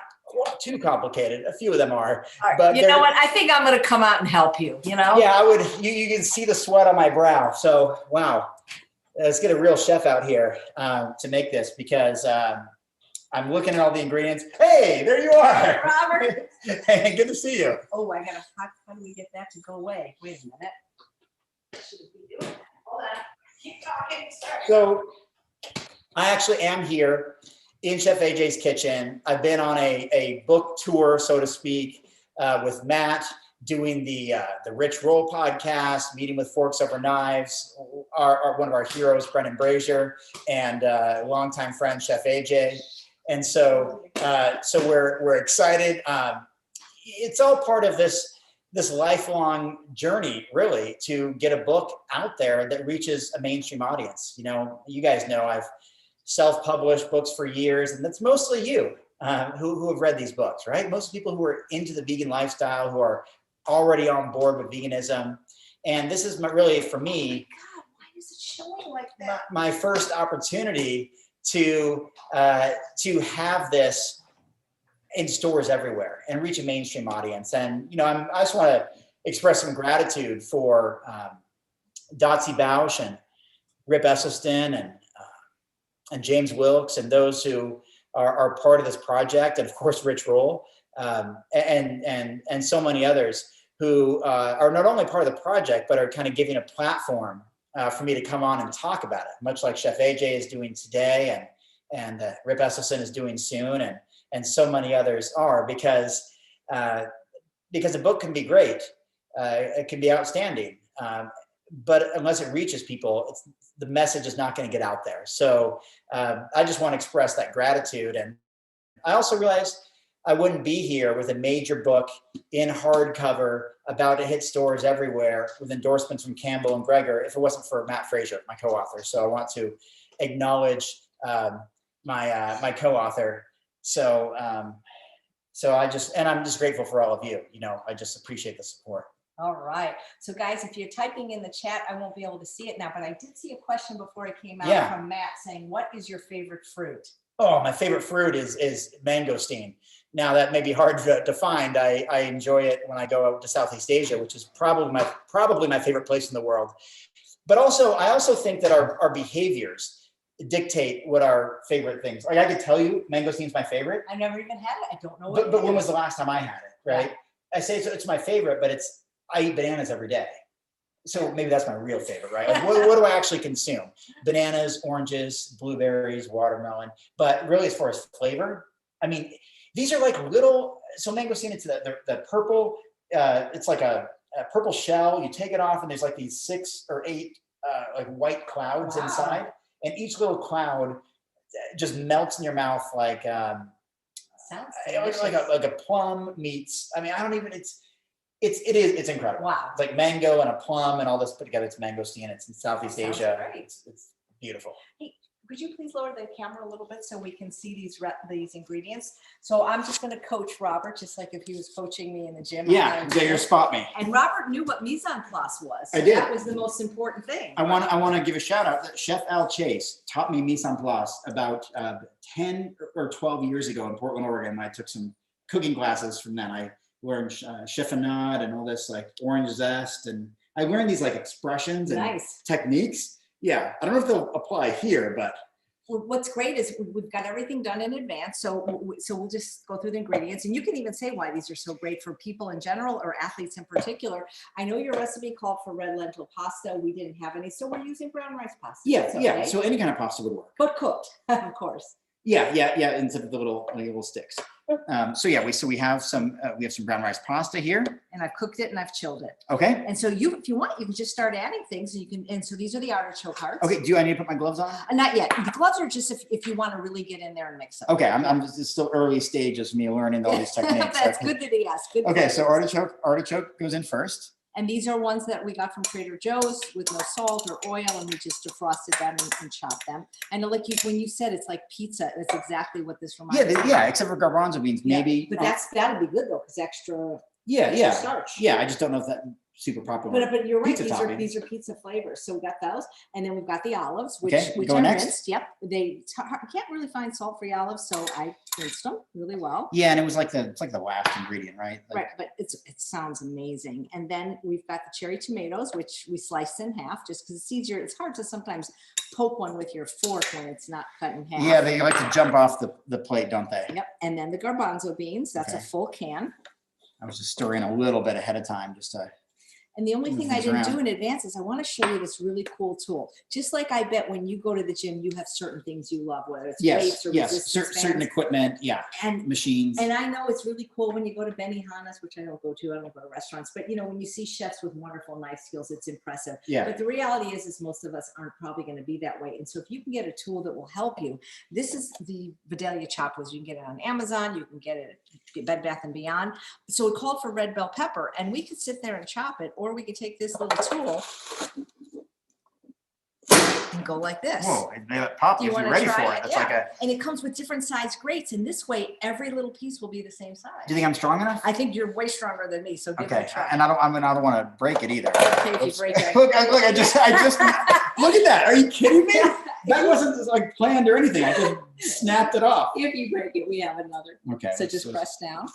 too complicated. A few of them are. All right. But you know what? I think I'm going to come out and help you, Yeah, I would. You can see the sweat on my brow. So, wow. Let's get a real chef out here to make this, because I'm looking at all the ingredients. Hey, there you are. Robert. Hey, good to see you. Oh, I got to, how do we get that to go away? Wait a minute. Should we do it? Hold on. Keep talking. Sorry. So I actually am here in Chef AJ's kitchen. I've been on a book tour, so to speak, with Matt, doing the Rich Roll podcast, meeting with Forks Over Knives, one of our heroes, Brendan Brazier, and longtime friend, Chef AJ. And so we're excited. It's all part of this lifelong journey, really, to get a book out there that reaches a mainstream audience. You guys know I've self-published books for years, and that's mostly you who have read these books, right? Most people who are into the vegan lifestyle, who are already on board with veganism. And this is really, for me, God, why is it showing like that? my first opportunity to have this in stores everywhere and reach a mainstream audience. And I just want to express some gratitude for Dotsie Bausch and Rip Esselstyn and James Wilkes, and those who are part of this project, and of course Rich Roll, and so many others who are not only part of the project, but are kind of giving a platform for me to come on and talk about it, much like Chef AJ is doing today, and Rip Esselstyn is doing soon, and so many others are, because a book can be great, it can be outstanding, but unless it reaches people, the message is not going to get out there. So I just want to express that gratitude. And I also realized I wouldn't be here with a major book in hardcover about to hit stores everywhere with endorsements from Campbell and Greger if it wasn't for Matt Frazier, my co-author. So I want to acknowledge my co-author. So I'm just grateful for all of you. I just appreciate the support. All right. So guys, if you're typing in the chat, I won't be able to see it now, but I did see a question before it came out from Matt saying, what is your favorite fruit? Oh, my favorite fruit is mangosteen. Now that may be hard to find. I enjoy it when I go out to Southeast Asia, which is probably my favorite place in the world. But I also think that our behaviors dictate what our favorite things. Like, I could tell you mangosteen is my favorite. I never even had it. I don't know what. But when was the last time I had it? Right. Yeah. I say it's my favorite, but I eat bananas every day. So maybe that's my real favorite, right? Like, what do I actually consume? Bananas, oranges, blueberries, watermelon. But really, as far as flavor, I mean, these are like little, so mangosteen, it's the purple, it's like a purple shell. You take it off and there's like these 6 or 8 like white clouds inside. And each little cloud just melts in your mouth like, sounds like a plum meets, I mean, I don't even, it's incredible. Wow. It's like mango and a plum and all this put together. It's mangosteen. It's in Southeast Asia. Great. It's beautiful. Hey, could you please lower the camera a little bit so we can see these ingredients? So I'm just going to coach Robert, just like if he was coaching me in the gym. Yeah, there, spot me. And Robert knew what mise en place was. So I did. That was the most important thing. I want to give a shout out that Chef Al Chase taught me mise en place about 10 or 12 years ago in Portland, Oregon. I took some cooking classes from then. I learned chiffonade and all this like orange zest, and I learned these like expressions and techniques. Yeah, I don't know if they'll apply here, but what's great is we've got everything done in advance. So we'll just go through the ingredients, and you can even say why these are so great for people in general or athletes in particular. I know your recipe called for red lentil pasta. We didn't have any, so we're using brown rice pasta. Yeah. So any kind of pasta would work. But cooked, of course. Yeah. Instead of the little sticks. So we have some brown rice pasta here. And I've cooked it and I've chilled it. Okay. And so if you want, you can just start adding things. And so these are the artichoke hearts. Okay. Do I need to put my gloves on? Not yet. The gloves are just if you want to really get in there and mix it. Okay. I'm just still early stages of me learning all these techniques. That's good that he asked. Good. Okay. So artichoke goes in first. And these are ones that we got from Trader Joe's with no salt or oil, and we just defrosted them and chopped them. And like when you said it's like pizza, that's exactly what this reminds me. Yeah, except for garbanzo beans, maybe. But that'd be good though, because extra starch. Yeah, I just don't know if that's super popular. But you're right. Pizza These are pizza flavors. So we got those, and then we've got the olives, which go are next. rinsed. Yep, you can't really find salt-free olives, so I rinsed them really well. Yeah, and it was like it's like the last ingredient, right? Right, but it sounds amazing. And then we've got the cherry tomatoes, which we sliced in half, just because it's easier. It's hard to sometimes poke one with your fork when it's not cut in half. Yeah, they like to jump off the plate, don't they? Yep, and then the garbanzo beans. That's a full can. I was just stirring a little bit ahead of time just to. And the only thing I didn't do in advance is I want to show you this really cool tool. Just like I bet when you go to the gym, you have certain things you love, whether it's weights or resistance certain equipment, and machines. And I know it's really cool when you go to Benihana's, which I don't go to restaurants, but when you see chefs with wonderful knife skills, it's impressive. Yeah. But the reality is most of us aren't probably going to be that way. And so if you can get a tool that will help you, this is the Vidalia Choppers. You can get it on Amazon. You can get it at Bed Bath & Beyond. So it called for red bell pepper, and we could sit there and chop it, or we could take this little tool and go like this. Whoa, it popped if you're ready for it. That's and it comes with different size grates, and this way every little piece will be the same size. Do you think I'm strong enough? I think you're way stronger than me, so give it a try. And I don't want to break it either. Okay, if you break it. look, I just look at that. Are you kidding me? That wasn't like planned or anything. I just snapped it off. If you break it, we have another. Okay. So just press down.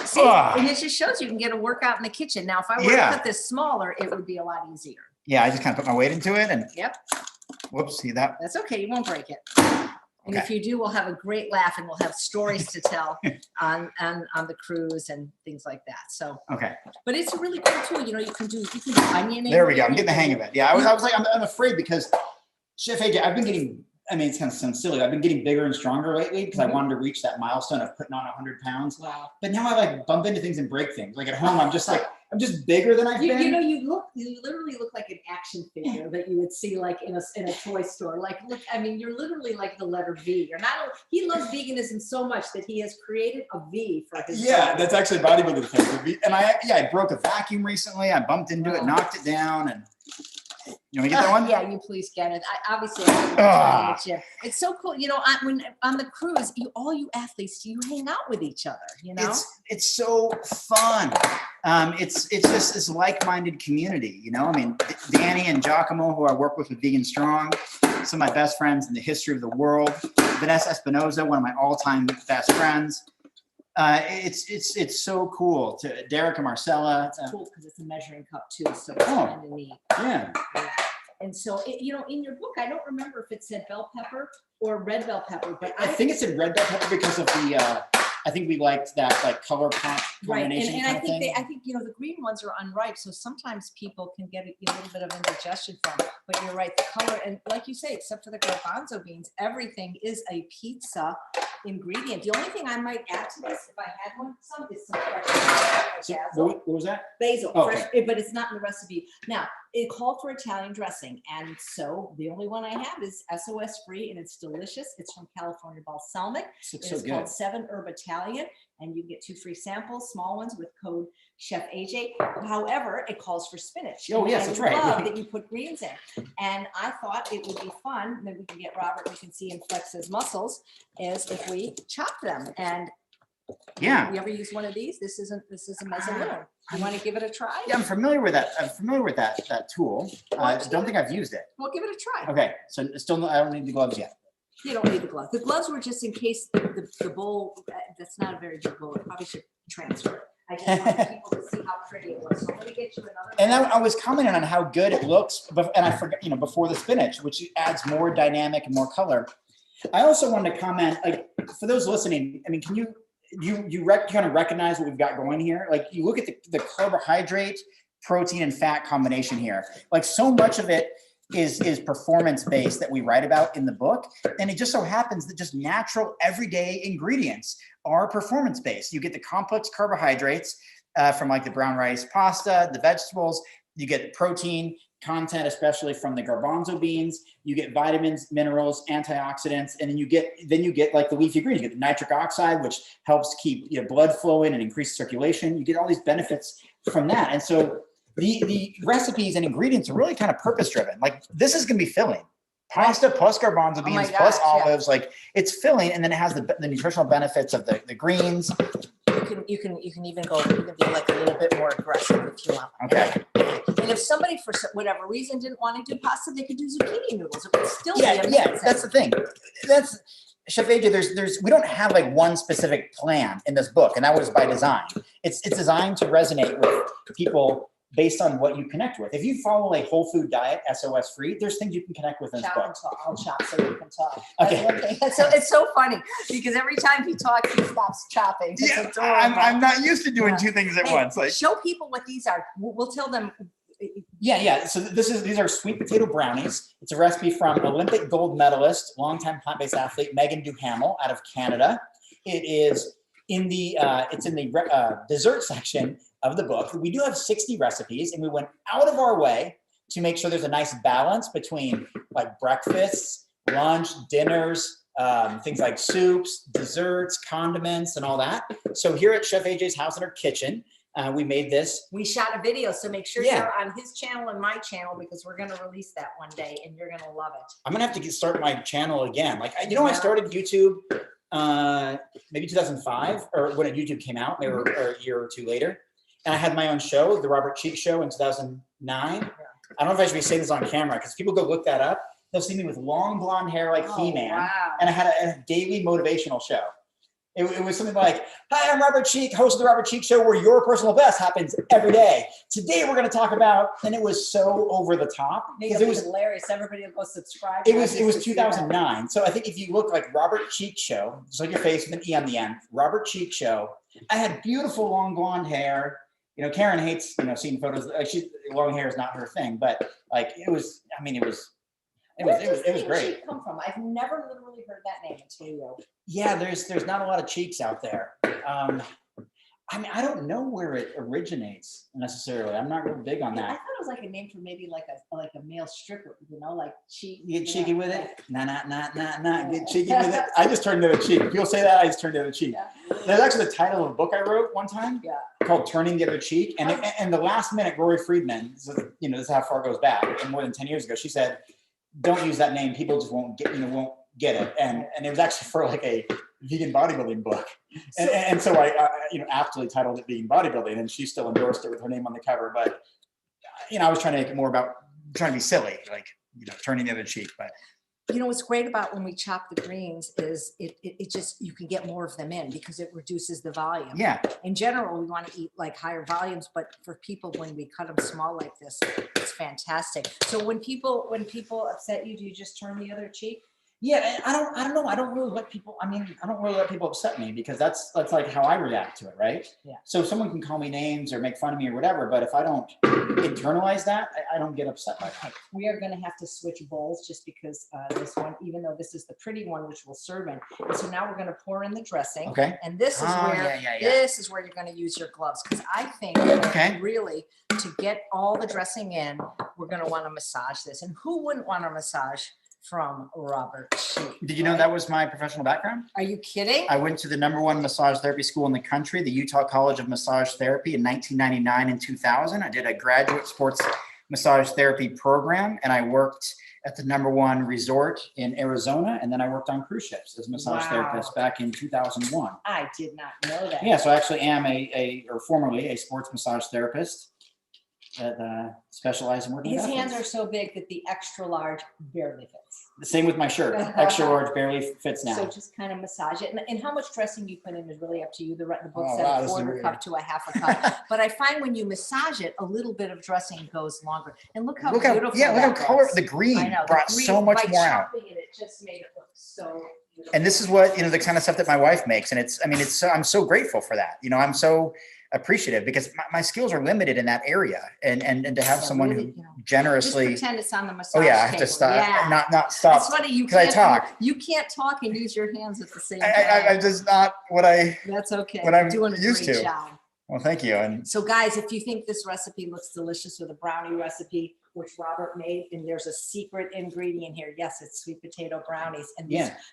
See, and it just shows you can get a workout in the kitchen. Now, if I were to cut this smaller, it would be a lot easier. Yeah, I just kind of put my weight into it and. Yep. Whoops, see that? That's okay. You won't break it. And if you do, we'll have a great laugh and we'll have stories to tell on the cruise and things like that. So but it's a really cool tool. You can do onion. There we go. I'm getting the hang of it. Yeah, I was like, I'm afraid because Chef AJ, I've been getting. I mean, it's kind of sounds silly. I've been getting bigger and stronger lately because I wanted to reach that milestone of putting on 100 pounds. Wow. But now I like bump into things and break things. Like at home, I'm just bigger than I've been. You literally look like an action figure that you would see like in a toy store. Like, look, I mean, you're literally like the letter V. He loves veganism so much that he has created a V for his body. That's actually bodybuilding thing. And I broke a vacuum recently. I bumped into it, knocked it down, and you want to get that one? Yeah, you please get it. I it's so cool. When on the cruise, all you athletes, you hang out with each other. It's so fun. It's just this like-minded community. I mean, Danny and Giacomo, who I work with Vegan Strong, some of my best friends in the history of the world. Vanessa Espinoza, one of my all-time best friends. It's so cool. To Derek and Marcella. It's cool because it's a measuring cup too, so it's kind of neat. Yeah. And so, in your book, I don't remember if it said bell pepper or red bell pepper, but I think it said red bell pepper because of the. I think we liked that like color pop combination. Right, and I think the green ones are unripe, so sometimes people can get a little bit of indigestion from. But you're right, the color, and like you say, except for the garbanzo beans, everything is a pizza ingredient. The only thing I might add to this, if I had is some fresh basil. What was that? Basil, fresh, but it's not in the recipe. Now, it called for Italian dressing, and so the only one I have is SOS free, and it's delicious. It's from California Balsamic. It's called 7 Herb Italian, and you get 2 free samples, small ones, with code Chef AJ. However, it calls for spinach. Oh yes, that's right. I love that you put greens in, and I thought it would be fun. Maybe we can get Robert. We can see him flex his muscles, is if we chop them. And you ever use one of these? This is a mezzalune. You want to give it a try? Yeah, I'm familiar with that. That tool. I don't think I've used it. Well, give it a try. Okay, so I don't need the gloves yet. You don't need the gloves. The gloves were just in case the bowl. That's not a very good bowl. I probably should transfer it. I just wanted people to see how pretty it was. So I'm going to get you another. And I was commenting on how good it looks, and I forgot, before the spinach, which adds more dynamic and more color. I also wanted to comment, like, for those listening. I mean, can you kind of recognize what we've got going here? Like, you look at the carbohydrate, protein, and fat combination here. Like, so much of it is performance-based that we write about in the book. And it just so happens that just natural everyday ingredients are performance-based. You get the complex carbohydrates from like the brown rice pasta, the vegetables, you get protein content, especially from the garbanzo beans, you get vitamins, minerals, antioxidants, and then you get like the leafy greens, you get the nitric oxide, which helps keep blood flowing and increase circulation. You get all these benefits from that. And so the recipes and ingredients are really kind of purpose driven. Like this is going to be filling. Pasta plus garbanzo beans plus olives, like it's filling, and then it has the nutritional benefits of the greens. You can even go be like a little bit more aggressive if you want. Okay. And if somebody for whatever reason didn't want to do pasta, they could do zucchini noodles. It would still be amazing. Yeah, that's the thing. That's Chef AJ. We don't have like one specific plan in this book, and that was by design. It's designed to resonate with people based on what you connect with. If you follow a whole food diet, SOS free, there's things you can connect with in this book. I'll chop so you can talk. Okay. It's so funny because every time he talks, he stops chopping. It's I'm not used to doing two things at once. Like show people what these are. We'll tell them. Yeah. So these are sweet potato brownies. It's a recipe from Olympic gold medalist, longtime plant-based athlete Megan Duhamel out of Canada. It is in the dessert section of the book. We do have 60 recipes, and we went out of our way to make sure there's a nice balance between like breakfasts, lunch, dinners, things like soups, desserts, condiments, and all that. So here at Chef AJ's house in our kitchen, we made this. We shot a video, so make sure you're on his channel and my channel because we're going to release that one day, and you're going to love it. I'm going to have to start my channel again. Like, I started YouTube maybe 2005, or when YouTube came out, maybe a year or two later. And I had my own show, the Robert Cheeke Show in 2009. I don't know if I should be saying this on camera because people go look that up. They'll see me with long blonde hair like He-Man. Wow. And I had a daily motivational show. It was something like, hi, I'm Robert Cheeke, host of the Robert Cheeke Show, where your personal best happens every day. Today we're going to talk about, and it was so over the top. It was hilarious. Everybody will go subscribe. It was 2009. So I think if you look like Robert Cheeke Show, just like your face with an E on the end, Robert Cheeke Show, I had beautiful long blonde hair. Karen hates, seeing photos. Long hair is not her thing, but like it was great. Cheek come from? I've never literally heard that name until you. Yeah, there's not a lot of Cheeks out there. I don't know where it originates necessarily. I'm not real big on that. I thought it was like a name for maybe like a male stripper, like Cheek. You get cheeky with it? Nah. Get cheeky with it. I just turned the other cheek. If people say that, I just turned the other cheek. Yeah. There's actually the title of a book I wrote one time called Turning the Other Cheek. And the last minute, Rory Friedman, this is how far it goes back, and more than 10 years ago, she said, don't use that name. People just won't get it. And it was actually for like a vegan bodybuilding book. And so I aptly titled it Vegan Bodybuilding, and she still endorsed it with her name on the cover. But, I was trying to make it more about trying to be silly, like, turning the other cheek. But what's great about when we chop the greens is it just, you can get more of them in because it reduces the volume. Yeah. In general, we want to eat like higher volumes, but for people, when we cut them small like this, it's fantastic. So when people upset you, do you just turn the other cheek? Yeah, I don't know. I don't really let people upset me because that's like how I react to it, right? Yeah. So someone can call me names or make fun of me or whatever, but if I don't internalize that, I don't get upset by that. We are going to have to switch bowls just because this one, even though this is the pretty one, which we'll serve in. And so now we're going to pour in the dressing. Okay. And this is this is where you're going to use your gloves because I think really to get all the dressing in, we're going to want to massage this. And who wouldn't want to massage from Robert Cheeke? Did you know that was my professional background? Are you kidding? I went to the #1 massage therapy school in the country, the Utah College of Massage Therapy, in 1999 and 2000. I did a graduate sports massage therapy program, and I worked at the #1 resort in Arizona, and then I worked on cruise ships as a massage therapist back in 2001. I did not know that. Yeah, so I actually am formerly a sports massage therapist that specialize in working with athletes. His hands are so big that the extra large barely fits. The same with my shirt. Extra large barely fits now. So just kind of massage it. And how much dressing you put in is really up to you. The book said a quarter cup to a half a cup. But I find when you massage it, a little bit of dressing goes longer. And look how beautiful look how color the green brought so much more out. It just made it look so beautiful. And this is what, the kind of stuff that my wife makes. And I'm so grateful for that. I'm so appreciative because my skills are limited in that area. And to have someone who Just generously, pretend it's on the massage oh yeah, I have table. to stop, Yeah. not stop. It's funny, I talk. you can't talk and use your hands at the same time. I just not what That's okay. what I'm You're doing a used great to. job. Well, thank you. And So guys, if you think this recipe looks delicious with a brownie recipe, which Robert made, and there's a secret ingredient here. Yes, it's sweet potato brownies. And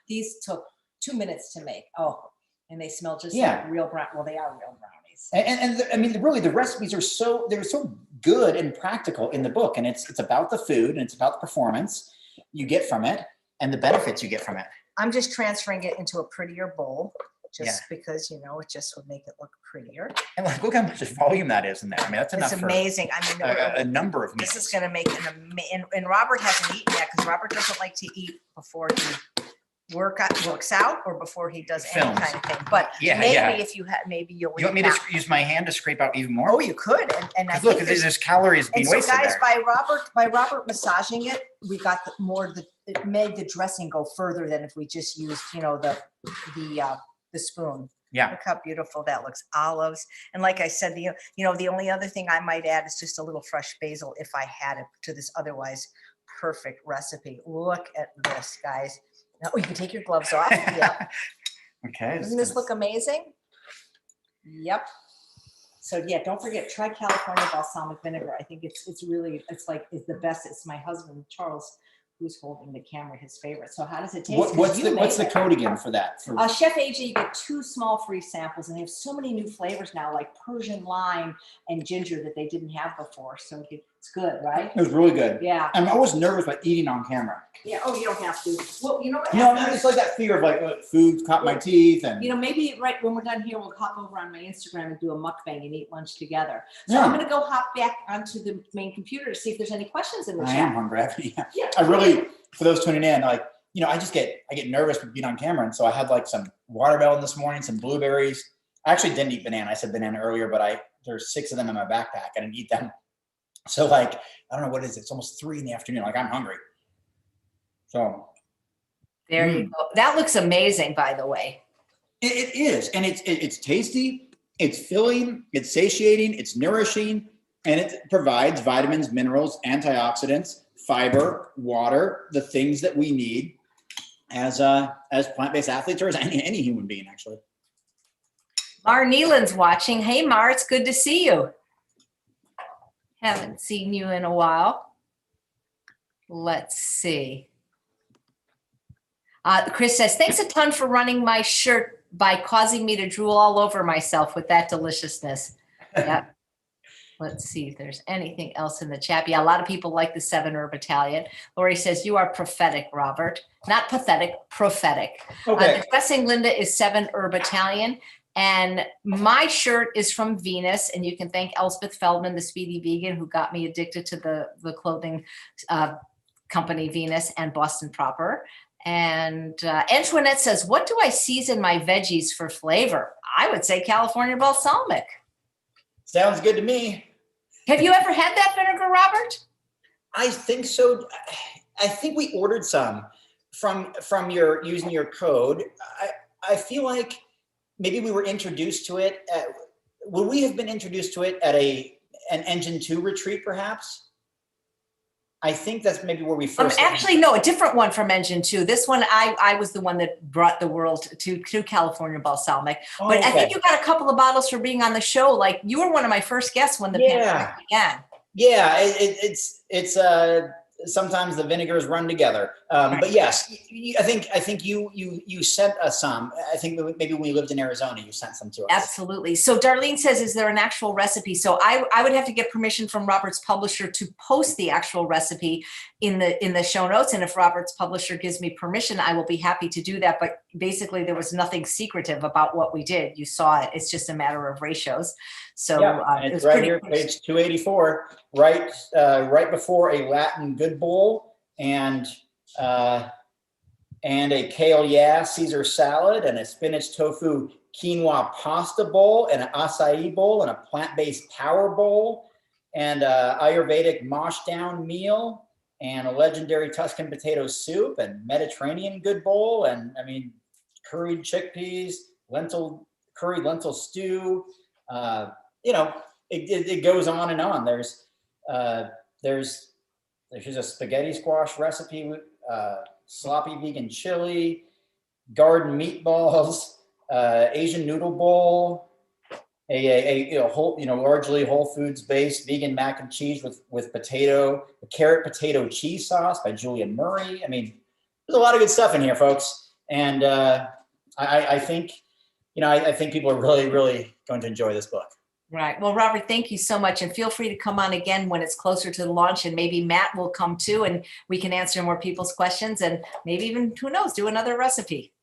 these took 2 minutes to make. Oh, and they smell just like real brown. Well, they are real brownies. I mean, really, the recipes are they're so good and practical in the book. And it's about the food and it's about the performance you get from it and the benefits you get from it. I'm just transferring it into a prettier bowl. Just because, you know, it just would make it look prettier. And like, look how much volume that is in there. I mean, that's enough. It's amazing. I mean, a number of meals. This is going to make and Robert hasn't eaten yet because Robert doesn't like to eat before he works out or before he does any kind of thing. But maybe if you had, maybe you'll. You want me to use my hand to scrape out even more? Oh, you could. And I look, there's calories being wasted guys, there. by Robert massaging it, we got it made the dressing go further than if we just used, you know, the spoon. Yeah. Look how beautiful that looks. Olives. And like I said, the only other thing I might add is just a little fresh basil if I had it to this otherwise perfect recipe. Look at this, guys. Now, you can take your gloves off. Yeah. Okay. Doesn't this look amazing? Yep. So yeah, don't forget, try California balsamic vinegar. I think it's the best. It's my husband, Charles, who's holding the camera, his favorite. So how does it taste? What's the code again for that? Chef AJ, you get 2 small free samples, and they have so many new flavors now, like Persian lime and ginger that they didn't have before. So it's good, right? It was really good. Yeah. I'm always nervous about eating on camera. Yeah. Oh, you don't have to. Well, you know what? No, it's like that fear of like food caught my teeth, and maybe right when we're done here, we'll hop over on my Instagram and do a mukbang and eat lunch together. So I'm gonna go hop back onto the main computer to see if there's any questions in the chat. I am hungry. I really, for those tuning in, like, you know, I get nervous with being on camera, and so I had like some watermelon this morning, some blueberries. I actually didn't eat banana. I said banana earlier, but there's 6 of them in my backpack. I didn't eat them. So like, I don't know what it is. It's almost 3 in the afternoon. Like, I'm hungry. So there you go. That looks amazing, by the way. It is, and it's tasty. It's filling. It's satiating. It's nourishing, and it provides vitamins, minerals, antioxidants, fiber, water, the things that we need as plant-based athletes or as any human being, actually. Mar Nealon's watching. Hey, Mar, it's good to see you. Haven't seen you in a while. Let's see. Chris says, thanks a ton for running my shirt by causing me to drool all over myself with that deliciousness. Yep. Let's see if there's anything else in the chat. Yeah, a lot of people like the 7-herb Italian. Lori says, you are prophetic, Robert. Not pathetic, prophetic. Okay. The dressing, Linda, is 7-herb Italian. And my shirt is from Venus. And you can thank Elspeth Feldman, the Speedy Vegan, who got me addicted to the clothing company Venus and Boston Proper. And Antoinette says, what do I season my veggies for flavor? I would say California balsamic. Sounds good to me. Have you ever had that vinegar, Robert? I think so. I think we ordered some from using your code. I feel like maybe we were introduced to it. Would we have been introduced to it at an Engine 2 retreat, perhaps? I think that's maybe where we first. Actually, no, a different one from Engine 2. This one, I was the one that brought the world to California balsamic. Oh, but okay. I think you got a couple of bottles for being on the show. Like, you were one of my first guests when the pandemic began. Yeah, it's sometimes the vinegars run together. Right. But yes, I think you sent us some. I think maybe when we lived in Arizona, you sent some to us. Absolutely. So Darlene says, is there an actual recipe? So I would have to get permission from Robert's publisher to post the actual recipe in the show notes. And if Robert's publisher gives me permission, I will be happy to do that. But basically there was nothing secretive about what we did. You saw it. It's just a matter of ratios. So it's right here, page 284, right before a Latin good bowl and a kale Caesar salad and a spinach tofu quinoa pasta bowl and an acai bowl and a plant-based power bowl and a Ayurvedic mosh down meal and a legendary Tuscan potato soup and Mediterranean good bowl and I mean curried chickpeas, curried lentil stew, you know, it goes on and on. Uh, there's a spaghetti squash recipe with sloppy vegan chili, garden meatballs, Asian noodle bowl, whole, largely whole foods based vegan mac and cheese with a carrot potato cheese sauce by Julia Murray. I mean, there's a lot of good stuff in here, folks. And I think, I think people are really, really going to enjoy this book. Right. Well, Robert, thank you so much. And feel free to come on again when it's closer to the launch, and maybe Matt will come too, and we can answer more people's questions, and maybe even, who knows, do another recipe.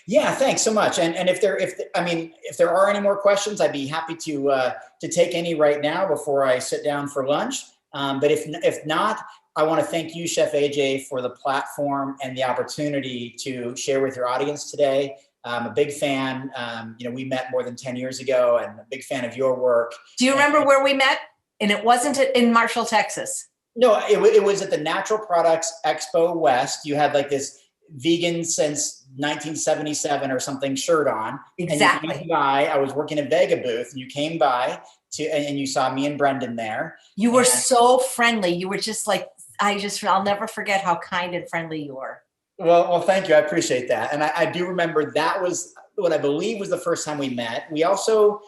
Yeah, thanks so much. And if there are any more questions, I'd be happy to take any right now before I sit down for lunch. But if not, I want to thank you, Chef AJ, for the platform and the opportunity to share with your audience today. I'm a big fan. We met more than 10 years ago, and a big fan of your work. Do you remember where we met? And it wasn't in Marshall, Texas. No, it was at the Natural Products Expo West. You had like this vegan since 1977 or something shirt on. Exactly. And you came by, I was working at Vega booth, and you came by and you saw me and Brendan there. You were so friendly. You were just like, I'll never forget how kind and friendly you were. Well, thank you. I appreciate that. And I do remember that was what I believe was the first time we met. We also,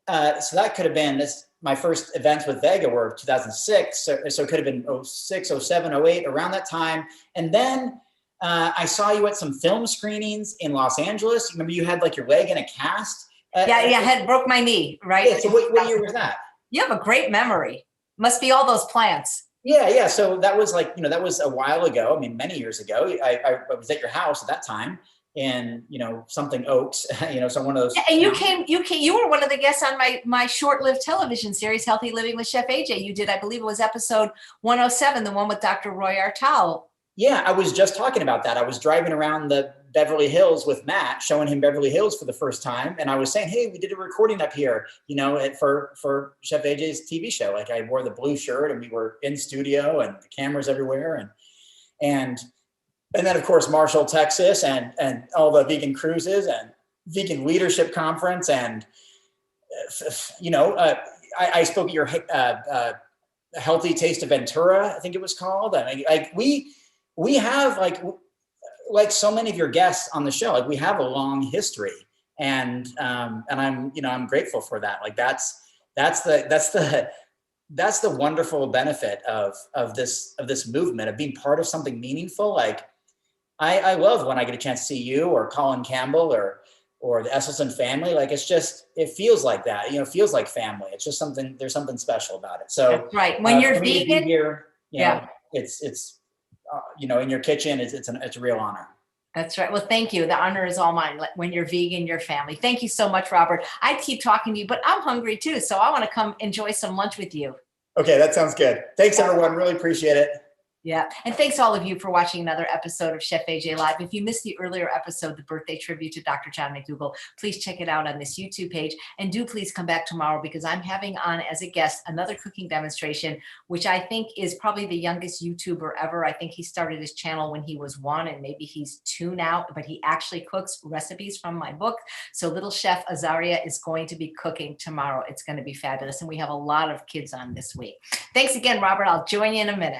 so that could have been my first events with Vega were 2006. So it could have been 06, 07, 08, around that time. And then I saw you at some film screenings in Los Angeles. Remember you had like your leg in a cast? I had broke my knee, right? Yeah, so what year was that? You have a great memory. Must be all those plants. Yeah. So that was like, that was a while ago. I mean, many years ago. I was at your house at that time in, something Oaks, so one of those. Yeah, and you were one of the guests on my short-lived television series, Healthy Living with Chef AJ. You did, I believe it was episode 107, the one with Dr. Roy Artal. Yeah, I was just talking about that. I was driving around the Beverly Hills with Matt, showing him Beverly Hills for the first time. And I was saying, hey, we did a recording up here, for Chef AJ's TV show. Like I wore the blue shirt and we were in studio and the cameras everywhere. And then of course, Marshall, Texas and all the vegan cruises and vegan leadership conference. And, I spoke at your Healthy Taste of Ventura, I think it was called. And we have like so many of your guests on the show, like we have a long history, and I'm grateful for that. Like that's the wonderful benefit of this movement, of being part of something meaningful. Like I love when I get a chance to see you or Colin Campbell or the Esselstyn family. Like it feels like that, it feels like family. It's just there's something special about it. So that's right. When you're vegan here, it's in your kitchen, it's a real honor. That's right. Well, thank you. The honor is all mine. When you're vegan, your family. Thank you so much, Robert. I keep talking to you, but I'm hungry too. So I want to come enjoy some lunch with you. Okay, that sounds good. Thanks, everyone. Really appreciate it. Yeah. And thanks all of you for watching another episode of Chef AJ Live. If you missed the earlier episode, the birthday tribute to Dr. John McDougall, please check it out on this YouTube page. And do please come back tomorrow, because I'm having on as a guest another cooking demonstration, which I think is probably the youngest YouTuber ever. I think he started his channel when he was 1, and maybe he's 2 now, but he actually cooks recipes from my book. So little chef Azaria is going to be cooking tomorrow. It's going to be fabulous. And we have a lot of kids on this week. Thanks again, Robert. I'll join you in a minute.